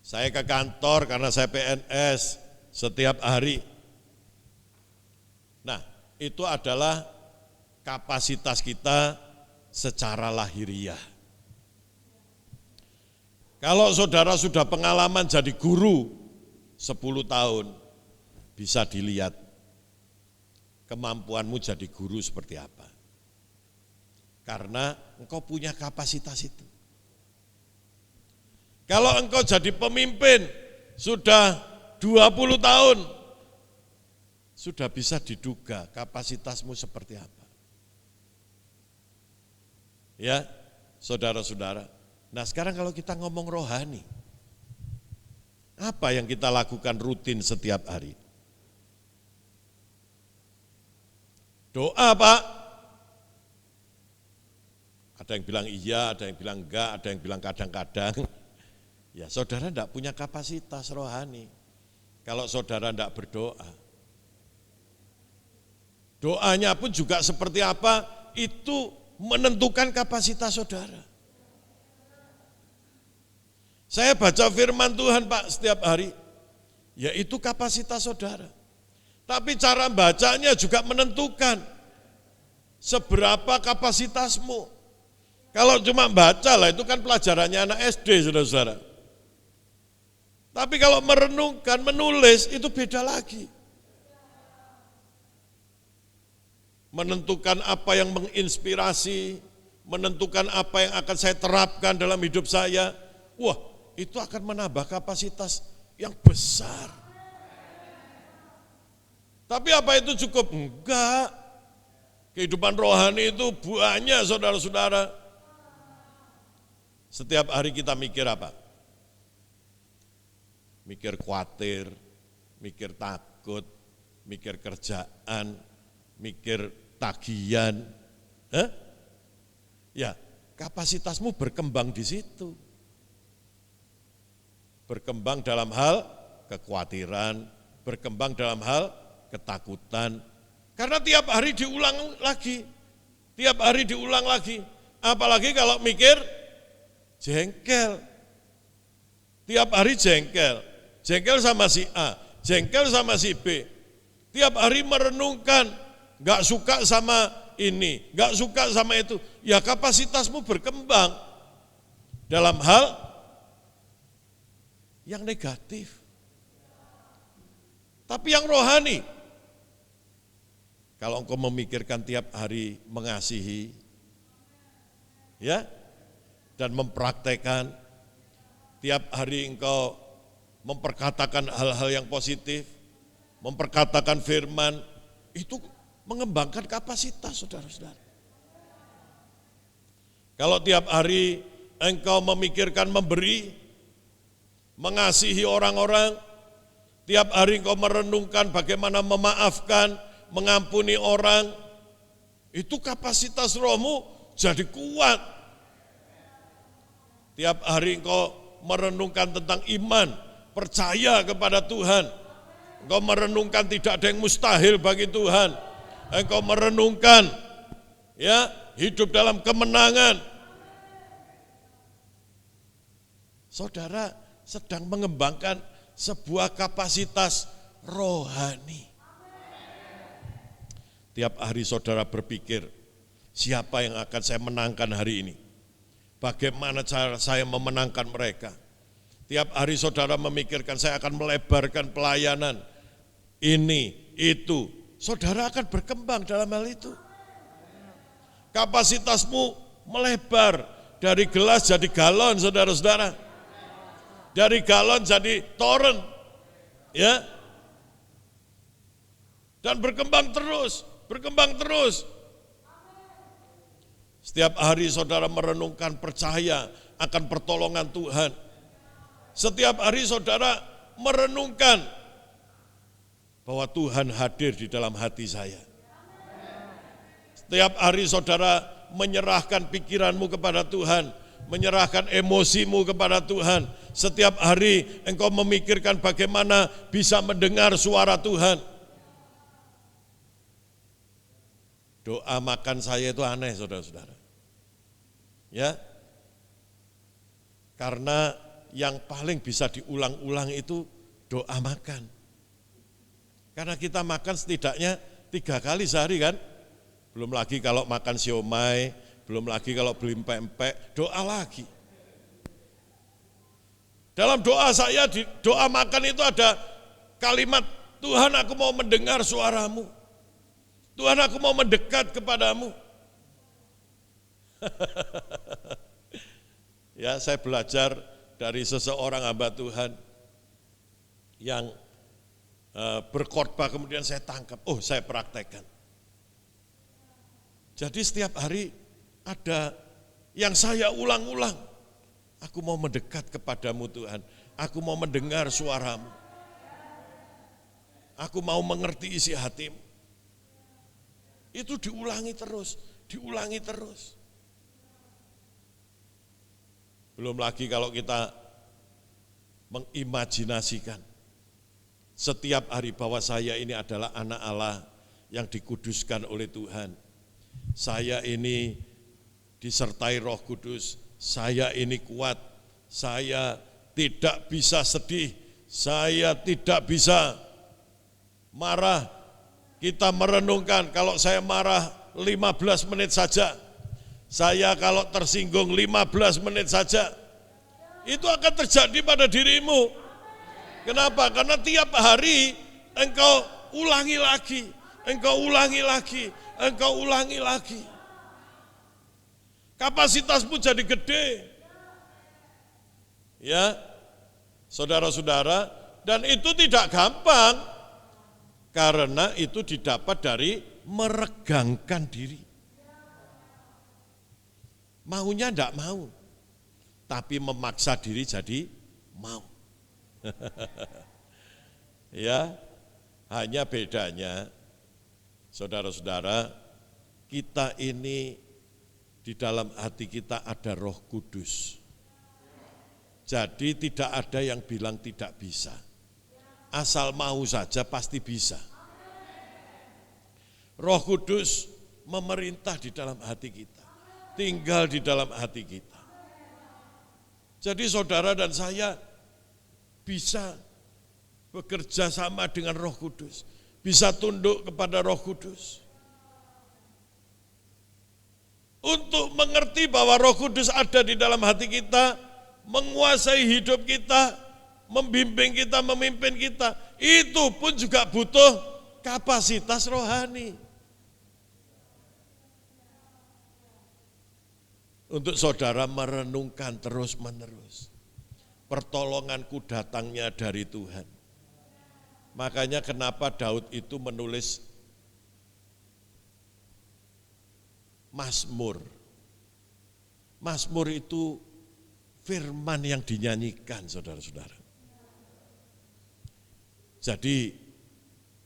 Saya ke kantor karena saya PNS setiap hari. Nah, itu adalah kapasitas kita secara lahiriah. Kalau saudara sudah pengalaman jadi guru 10 tahun, bisa dilihat kemampuanmu jadi guru seperti apa. Karena engkau punya kapasitas itu. Kalau engkau jadi pemimpin sudah 20 tahun, sudah bisa diduga kapasitasmu seperti apa. Ya, saudara-saudara. Nah sekarang kalau kita ngomong rohani, apa yang kita lakukan rutin setiap hari? Doa, Pak. Ada yang bilang iya, ada yang bilang enggak, ada yang bilang kadang-kadang. Ya saudara enggak punya kapasitas rohani kalau saudara enggak berdoa. Doanya pun juga seperti apa, itu menentukan kapasitas saudara. Saya baca firman Tuhan Pak setiap hari, yaitu kapasitas saudara. Tapi cara bacanya juga menentukan seberapa kapasitasmu. Kalau cuma baca lah itu kan pelajarannya anak SD saudara-saudara. Tapi kalau merenungkan, menulis itu beda lagi. Menentukan apa yang menginspirasi, menentukan apa yang akan saya terapkan dalam hidup saya. Wah, itu akan menambah kapasitas yang besar. Tapi apa itu cukup? Enggak. Kehidupan rohani itu banyak saudara-saudara. Setiap hari kita mikir apa? Mikir khawatir, mikir takut, mikir kerjaan, mikir tagihan. Ya, kapasitasmu berkembang di situ. Berkembang dalam hal kekhawatiran, berkembang dalam hal ketakutan. Karena tiap hari diulang lagi. Tiap hari diulang lagi. Apalagi kalau mikir jengkel. Tiap hari jengkel. Jengkel sama si A, jengkel sama si B. Tiap hari merenungkan, gak suka sama ini, gak suka sama itu. Ya kapasitasmu berkembang dalam hal yang negatif. Tapi yang rohani, kalau engkau memikirkan tiap hari mengasihi, ya, dan mempraktekkan, tiap hari engkau memperkatakan hal-hal yang positif, memperkatakan firman, itu mengembangkan kapasitas saudara-saudara. Kalau tiap hari engkau memikirkan memberi, mengasihi orang-orang, tiap hari engkau merenungkan bagaimana memaafkan, mengampuni orang, itu kapasitas rohmu jadi kuat. Tiap hari engkau merenungkan tentang iman, percaya kepada Tuhan. Engkau merenungkan tidak ada yang mustahil bagi Tuhan. Engkau merenungkan ya, hidup dalam kemenangan. Saudara sedang mengembangkan sebuah kapasitas rohani. Tiap hari saudara berpikir, siapa yang akan saya menangkan hari ini? Bagaimana cara saya memenangkan mereka? Tiap hari saudara memikirkan, saya akan melebarkan pelayanan. Ini, itu. Saudara akan berkembang dalam hal itu. Kapasitasmu melebar. Dari gelas jadi galon, saudara-saudara. Dari galon jadi toren. Ya. Dan berkembang terus, berkembang terus. Setiap hari saudara merenungkan, percaya akan pertolongan Tuhan. Setiap hari saudara merenungkan bahwa Tuhan hadir di dalam hati saya. Setiap hari saudara menyerahkan pikiranmu kepada Tuhan. menyerahkan emosimu kepada Tuhan. Setiap hari engkau memikirkan bagaimana bisa mendengar suara Tuhan. Doa makan saya itu aneh, saudara-saudara. Ya, karena yang paling bisa diulang-ulang itu doa makan. Karena kita makan setidaknya 3 kali sehari kan. Belum lagi kalau makan siomay, belum lagi kalau beli empek-empek, doa lagi. Dalam doa saya, di doa makan itu ada kalimat, Tuhan aku mau mendengar suaramu. Tuhan aku mau mendekat kepadamu. Ya, saya belajar dari seseorang hamba Tuhan yang berkhotbah, kemudian saya tangkap, saya praktekkan. Jadi setiap hari ada yang saya ulang-ulang. Aku mau mendekat kepadamu Tuhan, aku mau mendengar suaramu. Aku mau mengerti isi hatimu. Itu diulangi terus, diulangi terus. Belum lagi kalau kita mengimajinasikan setiap hari bahwa saya ini adalah anak Allah yang dikuduskan oleh Tuhan. Saya ini disertai Roh Kudus, saya ini kuat, saya tidak bisa sedih, saya tidak bisa marah. Kita merenungkan, kalau saya marah 15 menit saja, saya kalau tersinggung 15 menit saja, itu akan terjadi pada dirimu. Kenapa? Karena tiap hari engkau ulangi lagi, engkau ulangi lagi, engkau ulangi lagi. Kapasitasmu jadi gede. Ya, saudara-saudara, dan itu tidak gampang, karena itu didapat dari meregangkan diri. Maunya enggak mau, tapi memaksa diri jadi mau. Ya, hanya bedanya, saudara-saudara, kita ini di dalam hati kita ada Roh Kudus. Jadi tidak ada yang bilang tidak bisa. Asal mau saja pasti bisa. Roh Kudus memerintah di dalam hati kita, tinggal di dalam hati kita. Jadi saudara dan saya bisa bekerja sama dengan Roh Kudus, bisa tunduk kepada Roh Kudus. Untuk mengerti bahwa Roh Kudus ada di dalam hati kita, menguasai hidup kita, membimbing kita, memimpin kita, itu pun juga butuh kapasitas rohani. Untuk saudara merenungkan terus-menerus, pertolonganku datangnya dari Tuhan. Makanya kenapa Daud itu menulis Mazmur. Mazmur itu firman yang dinyanyikan, saudara-saudara. Jadi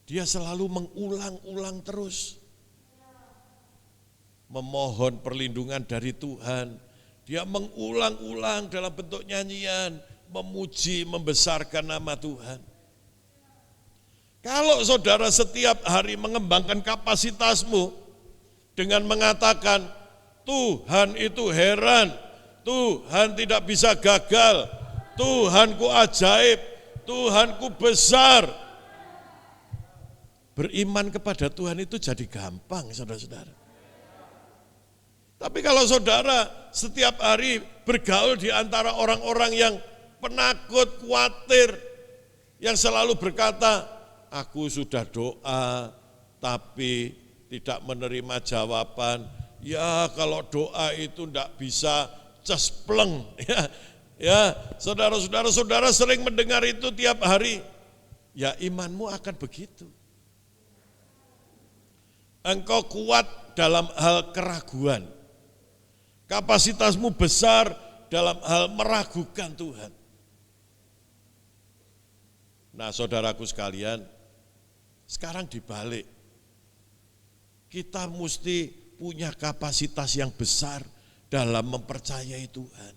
dia selalu mengulang-ulang terus, memohon perlindungan dari Tuhan. Dia mengulang-ulang dalam bentuk nyanyian, memuji, membesarkan nama Tuhan. Kalau saudara setiap hari mengembangkan kapasitasmu dengan mengatakan, Tuhan itu heran, Tuhan tidak bisa gagal, Tuhanku ajaib, Tuhanku besar. Beriman kepada Tuhan itu jadi gampang, saudara-saudara. Tapi kalau saudara setiap hari bergaul di antara orang-orang yang penakut, khawatir, yang selalu berkata, aku sudah doa, tapi tidak menerima jawaban. Ya kalau doa itu tidak bisa cespleng. Ya, saudara-saudara sering mendengar itu tiap hari. Ya imanmu akan begitu. Engkau kuat dalam hal keraguan. Kapasitasmu besar dalam hal meragukan Tuhan. Nah saudaraku sekalian, sekarang dibalik. Kita mesti punya kapasitas yang besar dalam mempercayai Tuhan.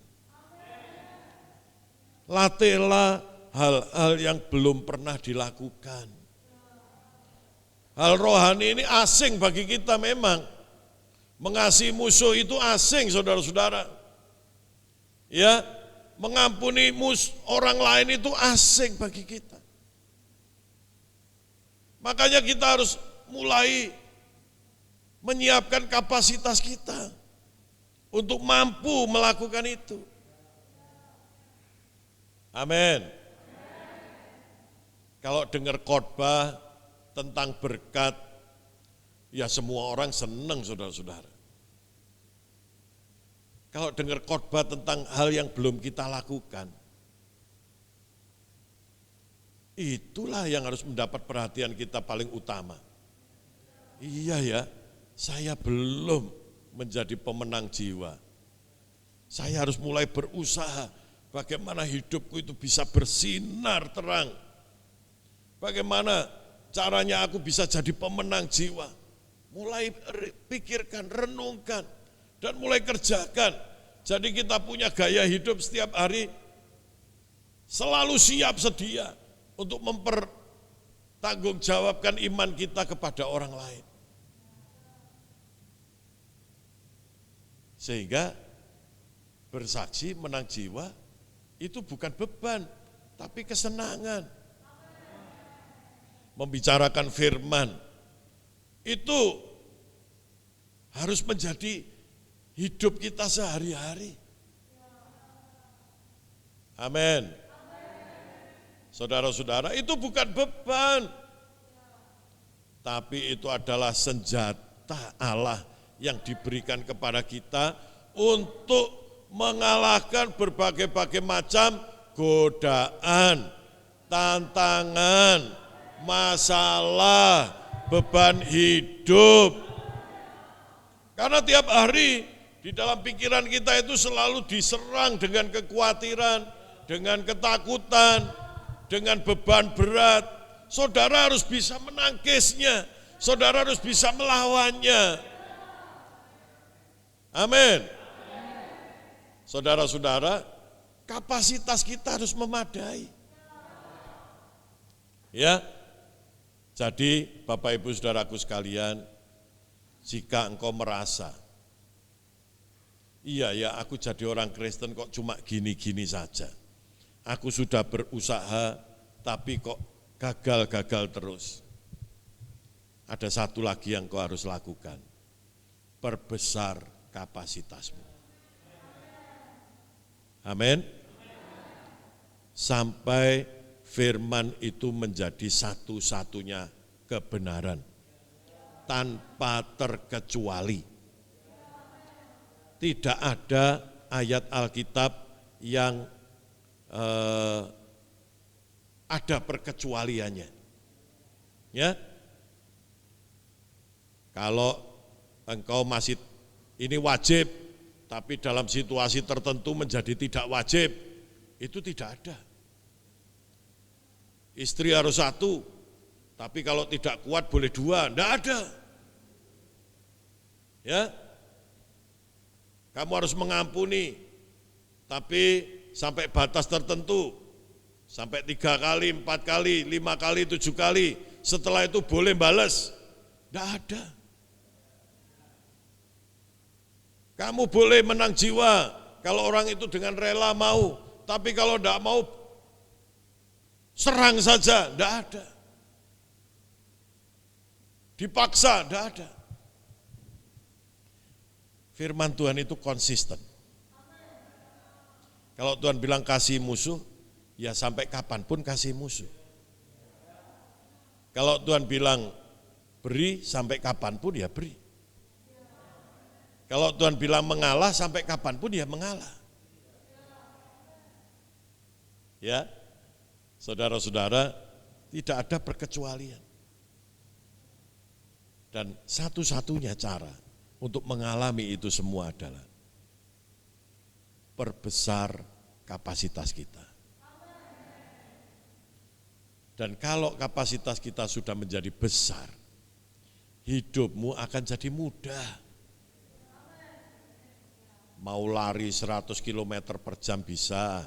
Latihlah hal-hal yang belum pernah dilakukan. Hal rohani ini asing bagi kita memang. Mengasihi musuh itu asing, saudara-saudara. Ya, mengampuni orang lain itu asing bagi kita. Makanya kita harus mulai menyiapkan kapasitas kita untuk mampu melakukan itu. Amin. Kalau dengar khotbah tentang berkat, ya semua orang senang, saudara-saudara. Kalau dengar khotbah tentang hal yang belum kita lakukan, itulah yang harus mendapat perhatian kita paling utama. Iya ya, saya belum menjadi pemenang jiwa. Saya harus mulai berusaha bagaimana hidupku itu bisa bersinar terang. Bagaimana caranya aku bisa jadi pemenang jiwa. Mulai pikirkan, renungkan, dan mulai kerjakan. Jadi kita punya gaya hidup setiap hari selalu siap sedia untuk mempertanggungjawabkan iman kita kepada orang lain. Sehingga bersaksi menang jiwa itu bukan beban, tapi kesenangan. Membicarakan firman itu harus menjadi hidup kita sehari-hari. Amin. Saudara-saudara, itu bukan beban, tapi itu adalah senjata Allah yang diberikan kepada kita untuk mengalahkan berbagai-bagai macam godaan, tantangan, masalah, beban hidup. Karena tiap hari di dalam pikiran kita itu selalu diserang dengan kekhawatiran, dengan ketakutan, dengan beban berat. Saudara harus bisa menangkisnya, saudara harus bisa melawannya. Amin. Saudara-saudara, kapasitas kita harus memadai. Ya, jadi Bapak Ibu Saudaraku sekalian, jika engkau merasa, iya ya aku jadi orang Kristen kok cuma gini-gini saja. Aku sudah berusaha tapi kok gagal-gagal terus. Ada satu lagi yang kau harus lakukan, perbesar kapasitasmu. Amin. Sampai firman itu menjadi satu-satunya kebenaran, tanpa terkecuali. Tidak ada ayat Alkitab yang ada perkecualiannya. Ya, kalau engkau masih ini wajib, tapi dalam situasi tertentu menjadi tidak wajib, itu tidak ada. Istri harus satu, tapi kalau tidak kuat boleh dua, tidak ada. Ya, kamu harus mengampuni, tapi sampai batas tertentu, sampai 3 kali, 4 kali, 5 kali, 7 kali, setelah itu boleh balas, tidak ada. Kamu boleh menang jiwa kalau orang itu dengan rela mau, tapi kalau tidak mau, serang saja, tidak ada. Dipaksa, tidak ada. Firman Tuhan itu konsisten. Kalau Tuhan bilang kasih musuh, ya sampai kapanpun kasih musuh. Kalau Tuhan bilang beri, sampai kapanpun ya beri. Kalau Tuhan bilang mengalah, sampai kapanpun ya mengalah. Ya, saudara-saudara, tidak ada perkecualian. Dan satu-satunya cara untuk mengalami itu semua adalah perbesar kapasitas kita. Dan kalau kapasitas kita sudah menjadi besar, hidupmu akan jadi mudah. mau lari 100 km per jam bisa,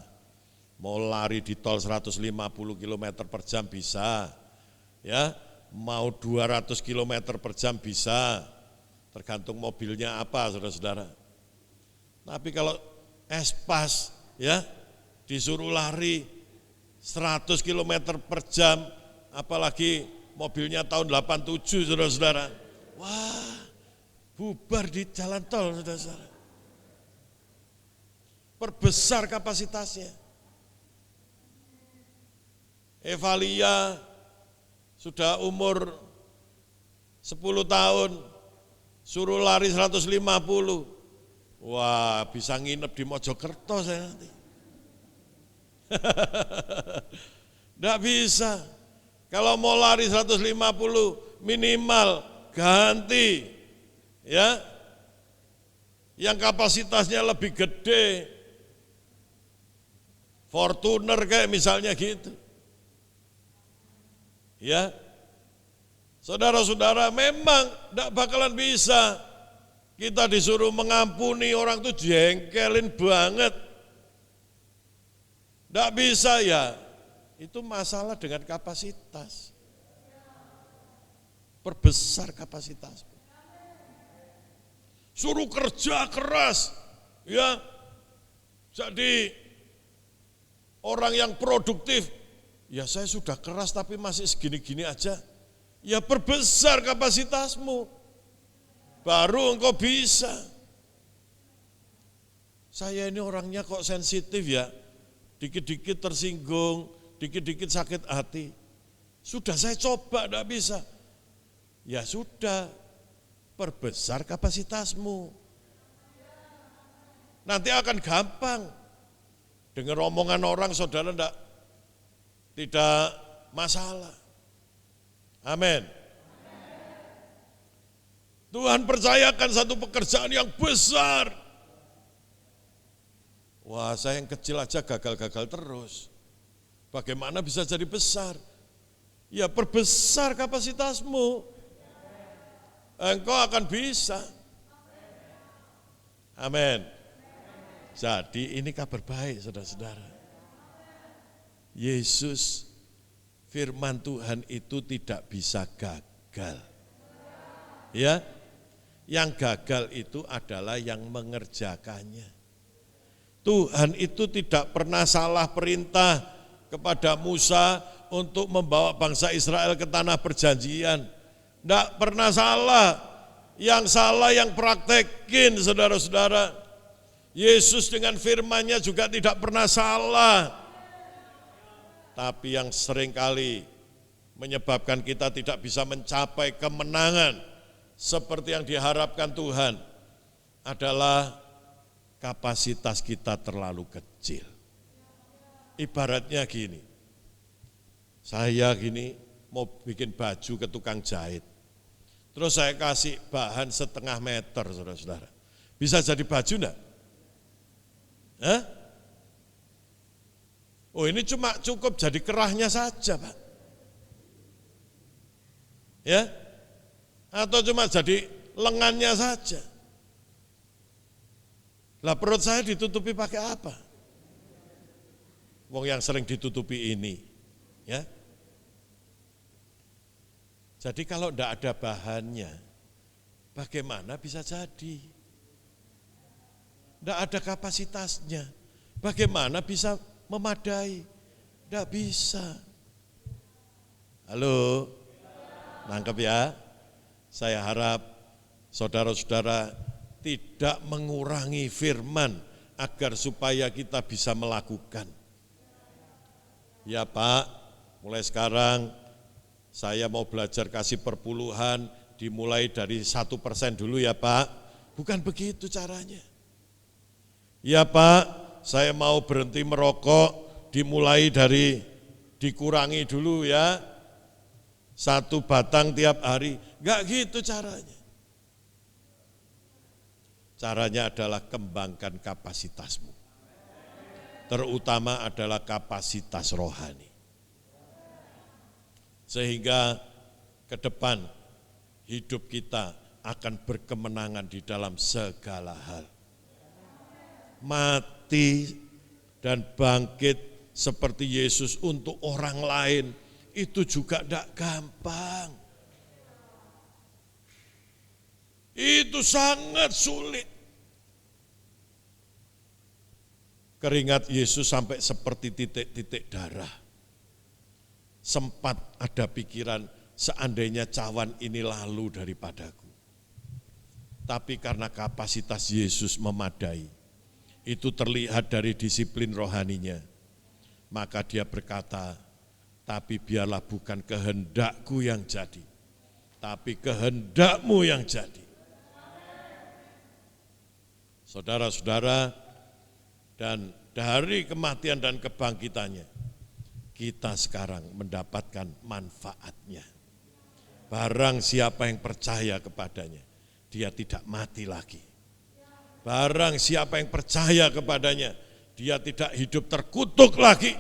mau lari di tol 150 km per jam bisa, ya, mau 200 km per jam bisa, tergantung mobilnya apa, saudara-saudara. Tapi kalau espas, ya, disuruh lari 100 km per jam, apalagi mobilnya tahun 87, saudara-saudara, wah, bubar di jalan tol, saudara-saudara. Perbesar kapasitasnya. Evalia sudah umur 10 tahun, suruh lari 150. Wah, bisa nginep di Mojokerto saya nanti. Nggak bisa. Kalau mau lari 150 minimal ganti, ya, yang kapasitasnya lebih gede, Fortuner kayak misalnya gitu. Ya, saudara-saudara, memang tidak bakalan bisa. Kita disuruh mengampuni orang tuh jengkelin banget. Tidak bisa ya, itu masalah dengan kapasitas. Perbesar kapasitas. Suruh kerja keras, ya, jadi orang yang produktif. Ya saya sudah keras tapi masih segini-gini aja. Ya perbesar kapasitasmu, baru engkau bisa. Saya ini orangnya kok sensitif ya, dikit-dikit tersinggung, dikit-dikit sakit hati. Sudah saya coba, tidak bisa. Ya sudah, perbesar kapasitasmu. Nanti akan gampang. Dengar omongan orang, saudara tidak masalah. Amin. Tuhan percayakan satu pekerjaan yang besar. Wah, saya yang kecil aja gagal-gagal terus. Bagaimana bisa jadi besar? Ya perbesar kapasitasmu. Engkau akan bisa. Amin. Jadi ini kabar baik, saudara-saudara. Yesus, firman Tuhan itu tidak bisa gagal. Ya, yang gagal itu adalah yang mengerjakannya. Tuhan itu tidak pernah salah perintah kepada Musa untuk membawa bangsa Israel ke tanah perjanjian. Tidak pernah salah. Yang salah yang praktekin, saudara-saudara. Yesus dengan firman-Nya juga tidak pernah salah. Tapi yang seringkali menyebabkan kita tidak bisa mencapai kemenangan seperti yang diharapkan Tuhan adalah kapasitas kita terlalu kecil. Ibaratnya gini, saya gini mau bikin baju ke tukang jahit, terus saya kasih bahan 1,5 meter, saudara-saudara. Bisa jadi baju enggak? Hah? Oh ini cuma cukup jadi kerahnya saja, Pak. Ya? Atau cuma jadi lengannya saja. Lah perut saya ditutupi pakai apa? Wong yang sering ditutupi ini, ya. Jadi kalau enggak ada bahannya, bagaimana bisa jadi? Enggak ada kapasitasnya, bagaimana bisa memadai? Enggak bisa. Halo, nangkep ya? Saya harap saudara-saudara tidak mengurangi firman agar supaya kita bisa melakukan. Ya Pak, mulai sekarang saya mau belajar kasih perpuluhan dimulai dari 1% dulu ya Pak. Bukan begitu caranya. Ya Pak, saya mau berhenti merokok dimulai dari dikurangi dulu ya. 1 batang tiap hari. Enggak gitu caranya. Caranya adalah kembangkan kapasitasmu. Terutama adalah kapasitas rohani. Sehingga ke depan hidup kita akan berkemenangan di dalam segala hal. mati dan bangkit seperti Yesus untuk orang lain, itu juga tidak gampang. Itu sangat sulit. Keringat Yesus sampai seperti titik-titik darah. Sempat ada pikiran, seandainya cawan ini lalu daripadaku. Tapi karena kapasitas Yesus memadai, itu terlihat dari disiplin rohaninya. Maka dia berkata, tapi biarlah bukan kehendakku yang jadi, tapi kehendakmu yang jadi. Saudara-saudara, dan dari kematian dan kebangkitannya, kita sekarang mendapatkan manfaatnya. Barang siapa yang percaya kepadanya, dia tidak mati lagi. Barang siapa yang percaya kepadanya, dia tidak hidup terkutuk lagi.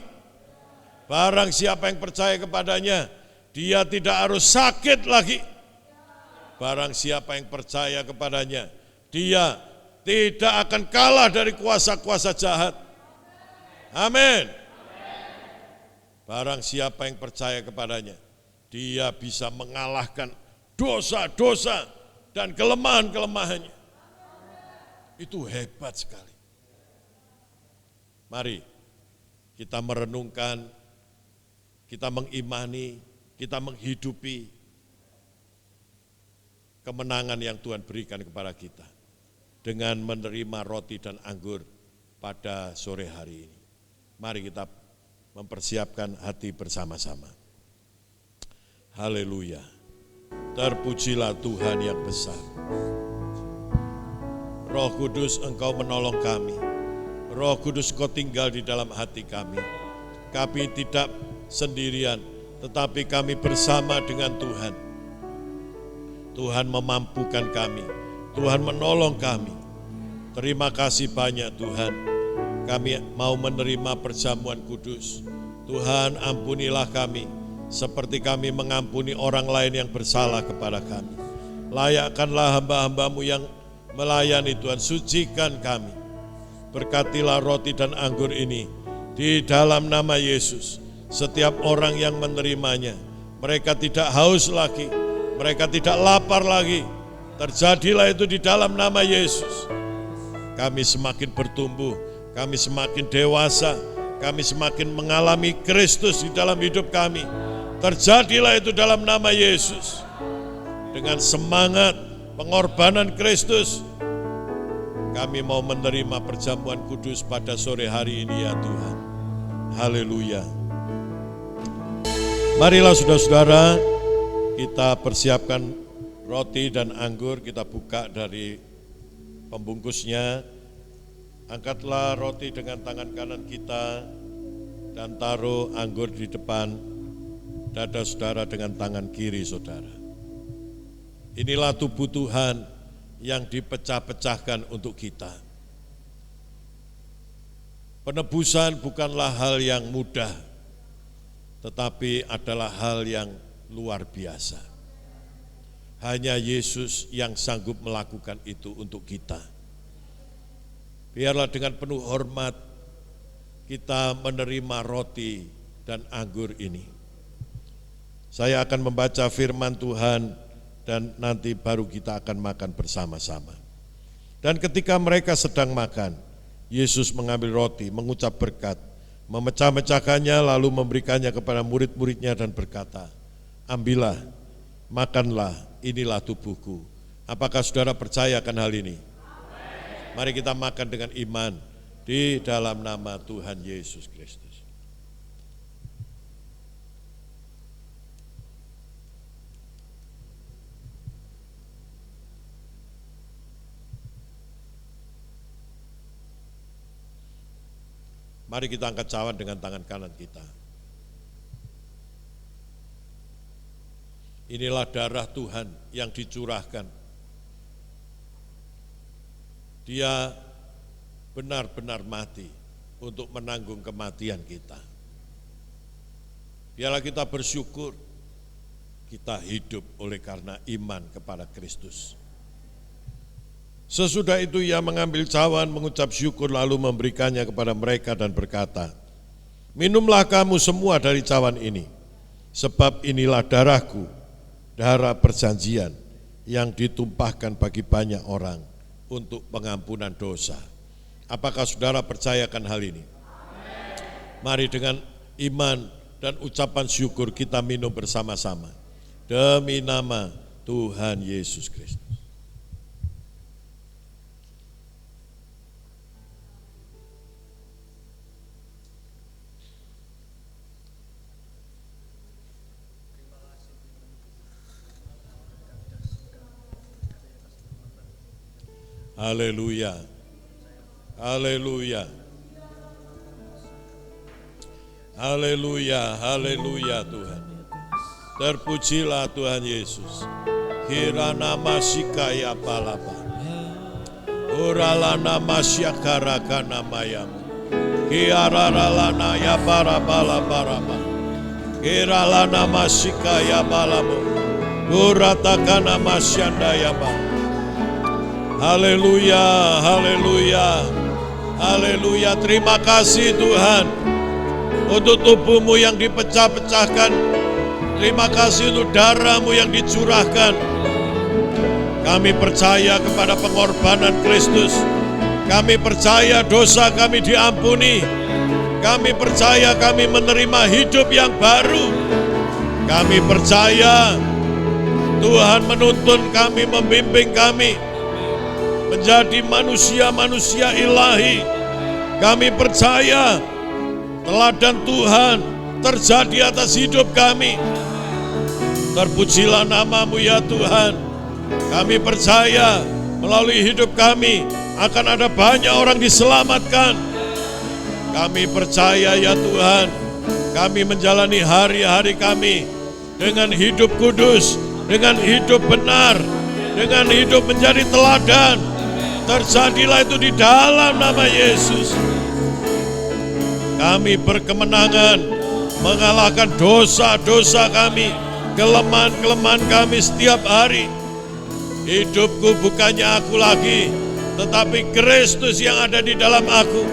Barang siapa yang percaya kepadanya, dia tidak harus sakit lagi. Barang siapa yang percaya kepadanya, dia tidak akan kalah dari kuasa-kuasa jahat. Amin. Barang siapa yang percaya kepadanya, dia bisa mengalahkan dosa-dosa dan kelemahan-kelemahannya. Itu hebat sekali. Mari kita merenungkan, kita mengimani, kita menghidupi kemenangan yang Tuhan berikan kepada kita dengan menerima roti dan anggur pada sore hari ini. Mari kita mempersiapkan hati bersama-sama. Haleluya. Terpujilah Tuhan yang besar. Roh Kudus, Engkau menolong kami. Roh Kudus, Kau tinggal di dalam hati kami. Kami tidak sendirian, tetapi kami bersama dengan Tuhan. Tuhan memampukan kami. Tuhan menolong kami. Terima kasih banyak Tuhan. Kami mau menerima perjamuan kudus. Tuhan, ampunilah kami, seperti kami mengampuni orang lain yang bersalah kepada kami. Layakkanlah hamba-hambamu yang melayani Tuhan, sucikan kami. Berkatilah roti dan anggur ini di dalam nama Yesus. Setiap orang yang menerimanya, mereka tidak haus lagi, mereka tidak lapar lagi. Terjadilah itu di dalam nama Yesus. Kami semakin bertumbuh, kami semakin dewasa, kami semakin mengalami Kristus di dalam hidup kami. Terjadilah itu dalam nama Yesus. Dengan semangat pengorbanan Kristus, kami mau menerima perjamuan kudus pada sore hari ini ya Tuhan. Haleluya. Marilah saudara-saudara, kita persiapkan roti dan anggur, kita buka dari pembungkusnya. Angkatlah roti dengan tangan kanan kita dan taruh anggur di depan dada saudara dengan tangan kiri saudara. Inilah tubuh Tuhan yang dipecah-pecahkan untuk kita. Penebusan bukanlah hal yang mudah, tetapi adalah hal yang luar biasa. Hanya Yesus yang sanggup melakukan itu untuk kita. Biarlah dengan penuh hormat kita menerima roti dan anggur ini. Saya akan membaca firman Tuhan dan nanti baru kita akan makan bersama-sama. Dan ketika mereka sedang makan, Yesus mengambil roti, mengucap berkat, memecah-mecahkannya lalu memberikannya kepada murid-muridnya dan berkata, ambillah, makanlah, inilah tubuhku. Apakah saudara percaya akan hal ini? Mari kita makan dengan iman di dalam nama Tuhan Yesus Kristus. Mari kita angkat cawan dengan tangan kanan kita. Inilah darah Tuhan yang dicurahkan. Dia benar-benar mati untuk menanggung kematian kita. Biarlah kita bersyukur kita hidup oleh karena iman kepada Kristus. Sesudah itu ia mengambil cawan, mengucap syukur lalu memberikannya kepada mereka dan berkata, "Minumlah kamu semua dari cawan ini, sebab inilah darahku, darah perjanjian yang ditumpahkan bagi banyak orang untuk pengampunan dosa." Apakah saudara percayakan hal ini? Mari dengan iman dan ucapan syukur kita minum bersama-sama. Demi nama Tuhan Yesus Kristus. Haleluya. Haleluya. Haleluya, haleluya Tuhan. Terpujilah Tuhan Yesus. Kirana masikaya palapa. Uralana masyakara namayamu. Kiararalana ya para baraba. Kiralana masikaya balamu. Uratakana masyanda ya ba. Haleluya, haleluya, haleluya. Terima kasih Tuhan untuk tubuhmu yang dipecah-pecahkan. Terima kasih untuk darahmu yang dicurahkan. Kami percaya kepada pengorbanan Kristus. Kami percaya dosa kami diampuni. Kami percaya kami menerima hidup yang baru. Kami percaya Tuhan menuntun kami, membimbing kami menjadi manusia-manusia ilahi. Kami percaya teladan Tuhan terjadi atas hidup kami. Terpujilah namamu ya Tuhan. Kami percaya melalui hidup kami akan ada banyak orang diselamatkan. Kami percaya ya Tuhan, kami menjalani hari-hari kami dengan hidup kudus, dengan hidup benar, dengan hidup menjadi teladan. Terjadilah itu di dalam nama Yesus. Kami berkemenangan mengalahkan dosa-dosa kami, kelemahan-kelemahan kami setiap hari. Hidupku bukannya aku lagi, tetapi Kristus yang ada di dalam aku.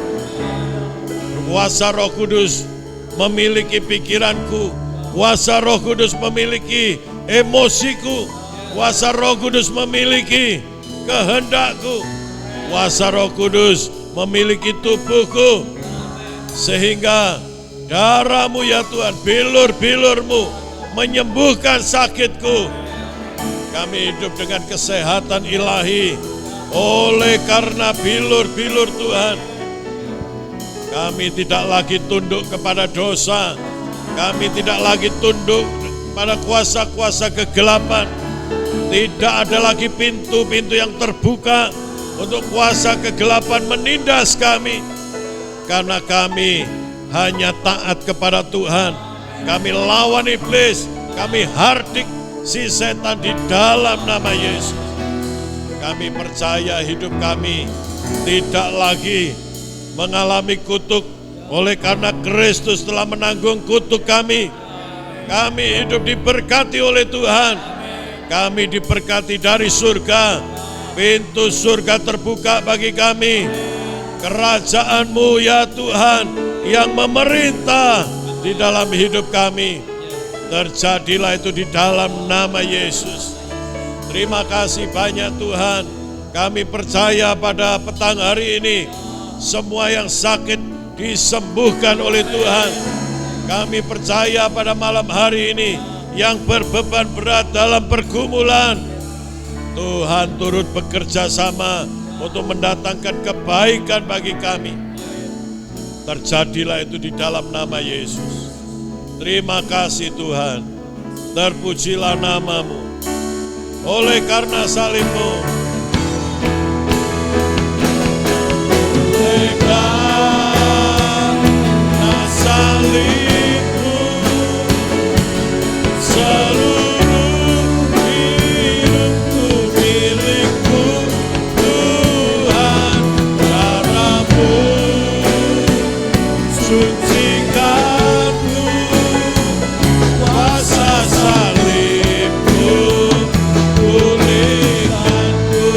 Kuasa Roh Kudus memiliki pikiranku, kuasa Roh Kudus memiliki emosiku, kuasa Roh Kudus memiliki kehendakku, kuasa Roh Kudus memiliki tubuhku, sehingga darahmu ya Tuhan, bilur-bilurmu menyembuhkan sakitku. Kami hidup dengan kesehatan ilahi oleh karena bilur-bilur Tuhan. Kami tidak lagi tunduk kepada dosa. Kami tidak lagi tunduk pada kuasa-kuasa kegelapan. Tidak ada lagi pintu-pintu yang terbuka untuk kuasa kegelapan menindas kami. Karena kami hanya taat kepada Tuhan. Kami lawan iblis. Kami hardik si setan di dalam nama Yesus. Kami percaya hidup kami tidak lagi mengalami kutuk oleh karena Kristus telah menanggung kutuk kami. Kami hidup diberkati oleh Tuhan. Kami diberkati dari surga. Pintu surga terbuka bagi kami. Kerajaan-Mu ya Tuhan yang memerintah di dalam hidup kami. Terjadilah itu di dalam nama Yesus. Terima kasih banyak Tuhan. Kami percaya pada petang hari ini semua yang sakit disembuhkan oleh Tuhan. Kami percaya pada malam hari ini yang berbeban berat dalam pergumulan, Tuhan turut bekerja sama untuk mendatangkan kebaikan bagi kami. Terjadilah itu di dalam nama Yesus. Terima kasih Tuhan. Terpujilah namamu. Oleh karena salib-Mu, oleh karena salib-Mu, seluruh hidupku milik-Mu, Tuhan. Darah-Mu sucikanku, kuasa salib-Mu pulihkanku.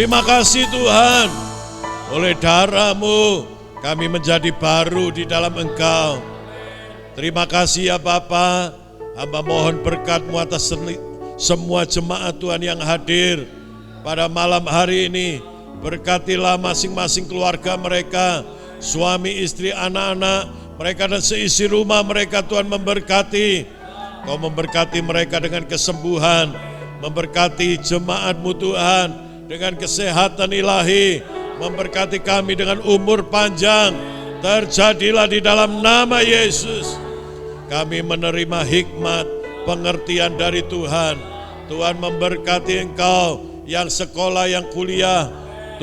Terima kasih Tuhan, oleh darah-Mu kami menjadi baru di dalam Engkau. Terima kasih ya Bapa, hamba mohon berkat-Mu atas semua jemaat Tuhan yang hadir pada malam hari ini. Berkatilah masing-masing keluarga mereka, suami, istri, anak-anak mereka dan seisi rumah mereka. Tuhan memberkati, Kau memberkati mereka dengan kesembuhan, memberkati jemaat-Mu Tuhan dengan kesehatan ilahi, memberkati kami dengan umur panjang. Terjadilah di dalam nama Yesus. Kami menerima hikmat, pengertian dari Tuhan. Tuhan memberkati engkau yang sekolah, yang kuliah.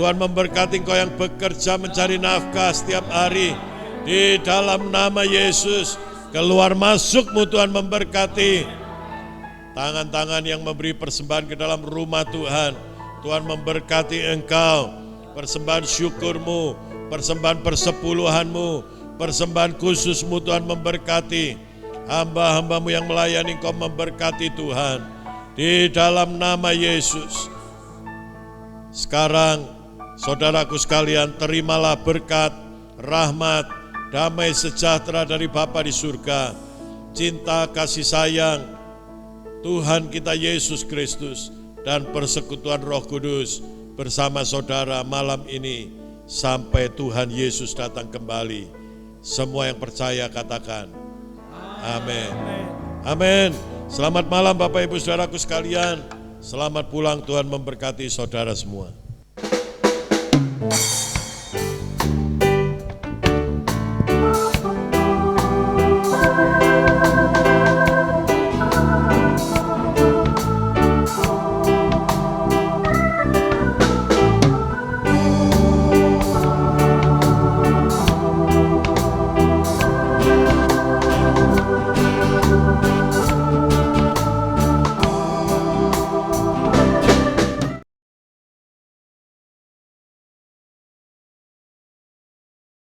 Tuhan memberkati engkau yang bekerja mencari nafkah setiap hari. Di dalam nama Yesus, keluar masukmu Tuhan memberkati. Tangan-tangan yang memberi persembahan ke dalam rumah Tuhan, Tuhan memberkati engkau. Persembahan syukurmu, persembahan persepuluhanmu, persembahan khususmu Tuhan memberkati. Hamba-hambamu yang melayani Kau memberkati Tuhan. Di dalam nama Yesus. Sekarang saudaraku sekalian, terimalah berkat, rahmat, damai sejahtera dari Bapa di surga, cinta kasih sayang Tuhan kita Yesus Kristus, dan persekutuan Roh Kudus bersama saudara malam ini sampai Tuhan Yesus datang kembali. Semua yang percaya katakan amin. Amin. Selamat malam Bapak Ibu Saudaraku sekalian. Selamat pulang, Tuhan memberkati saudara semua.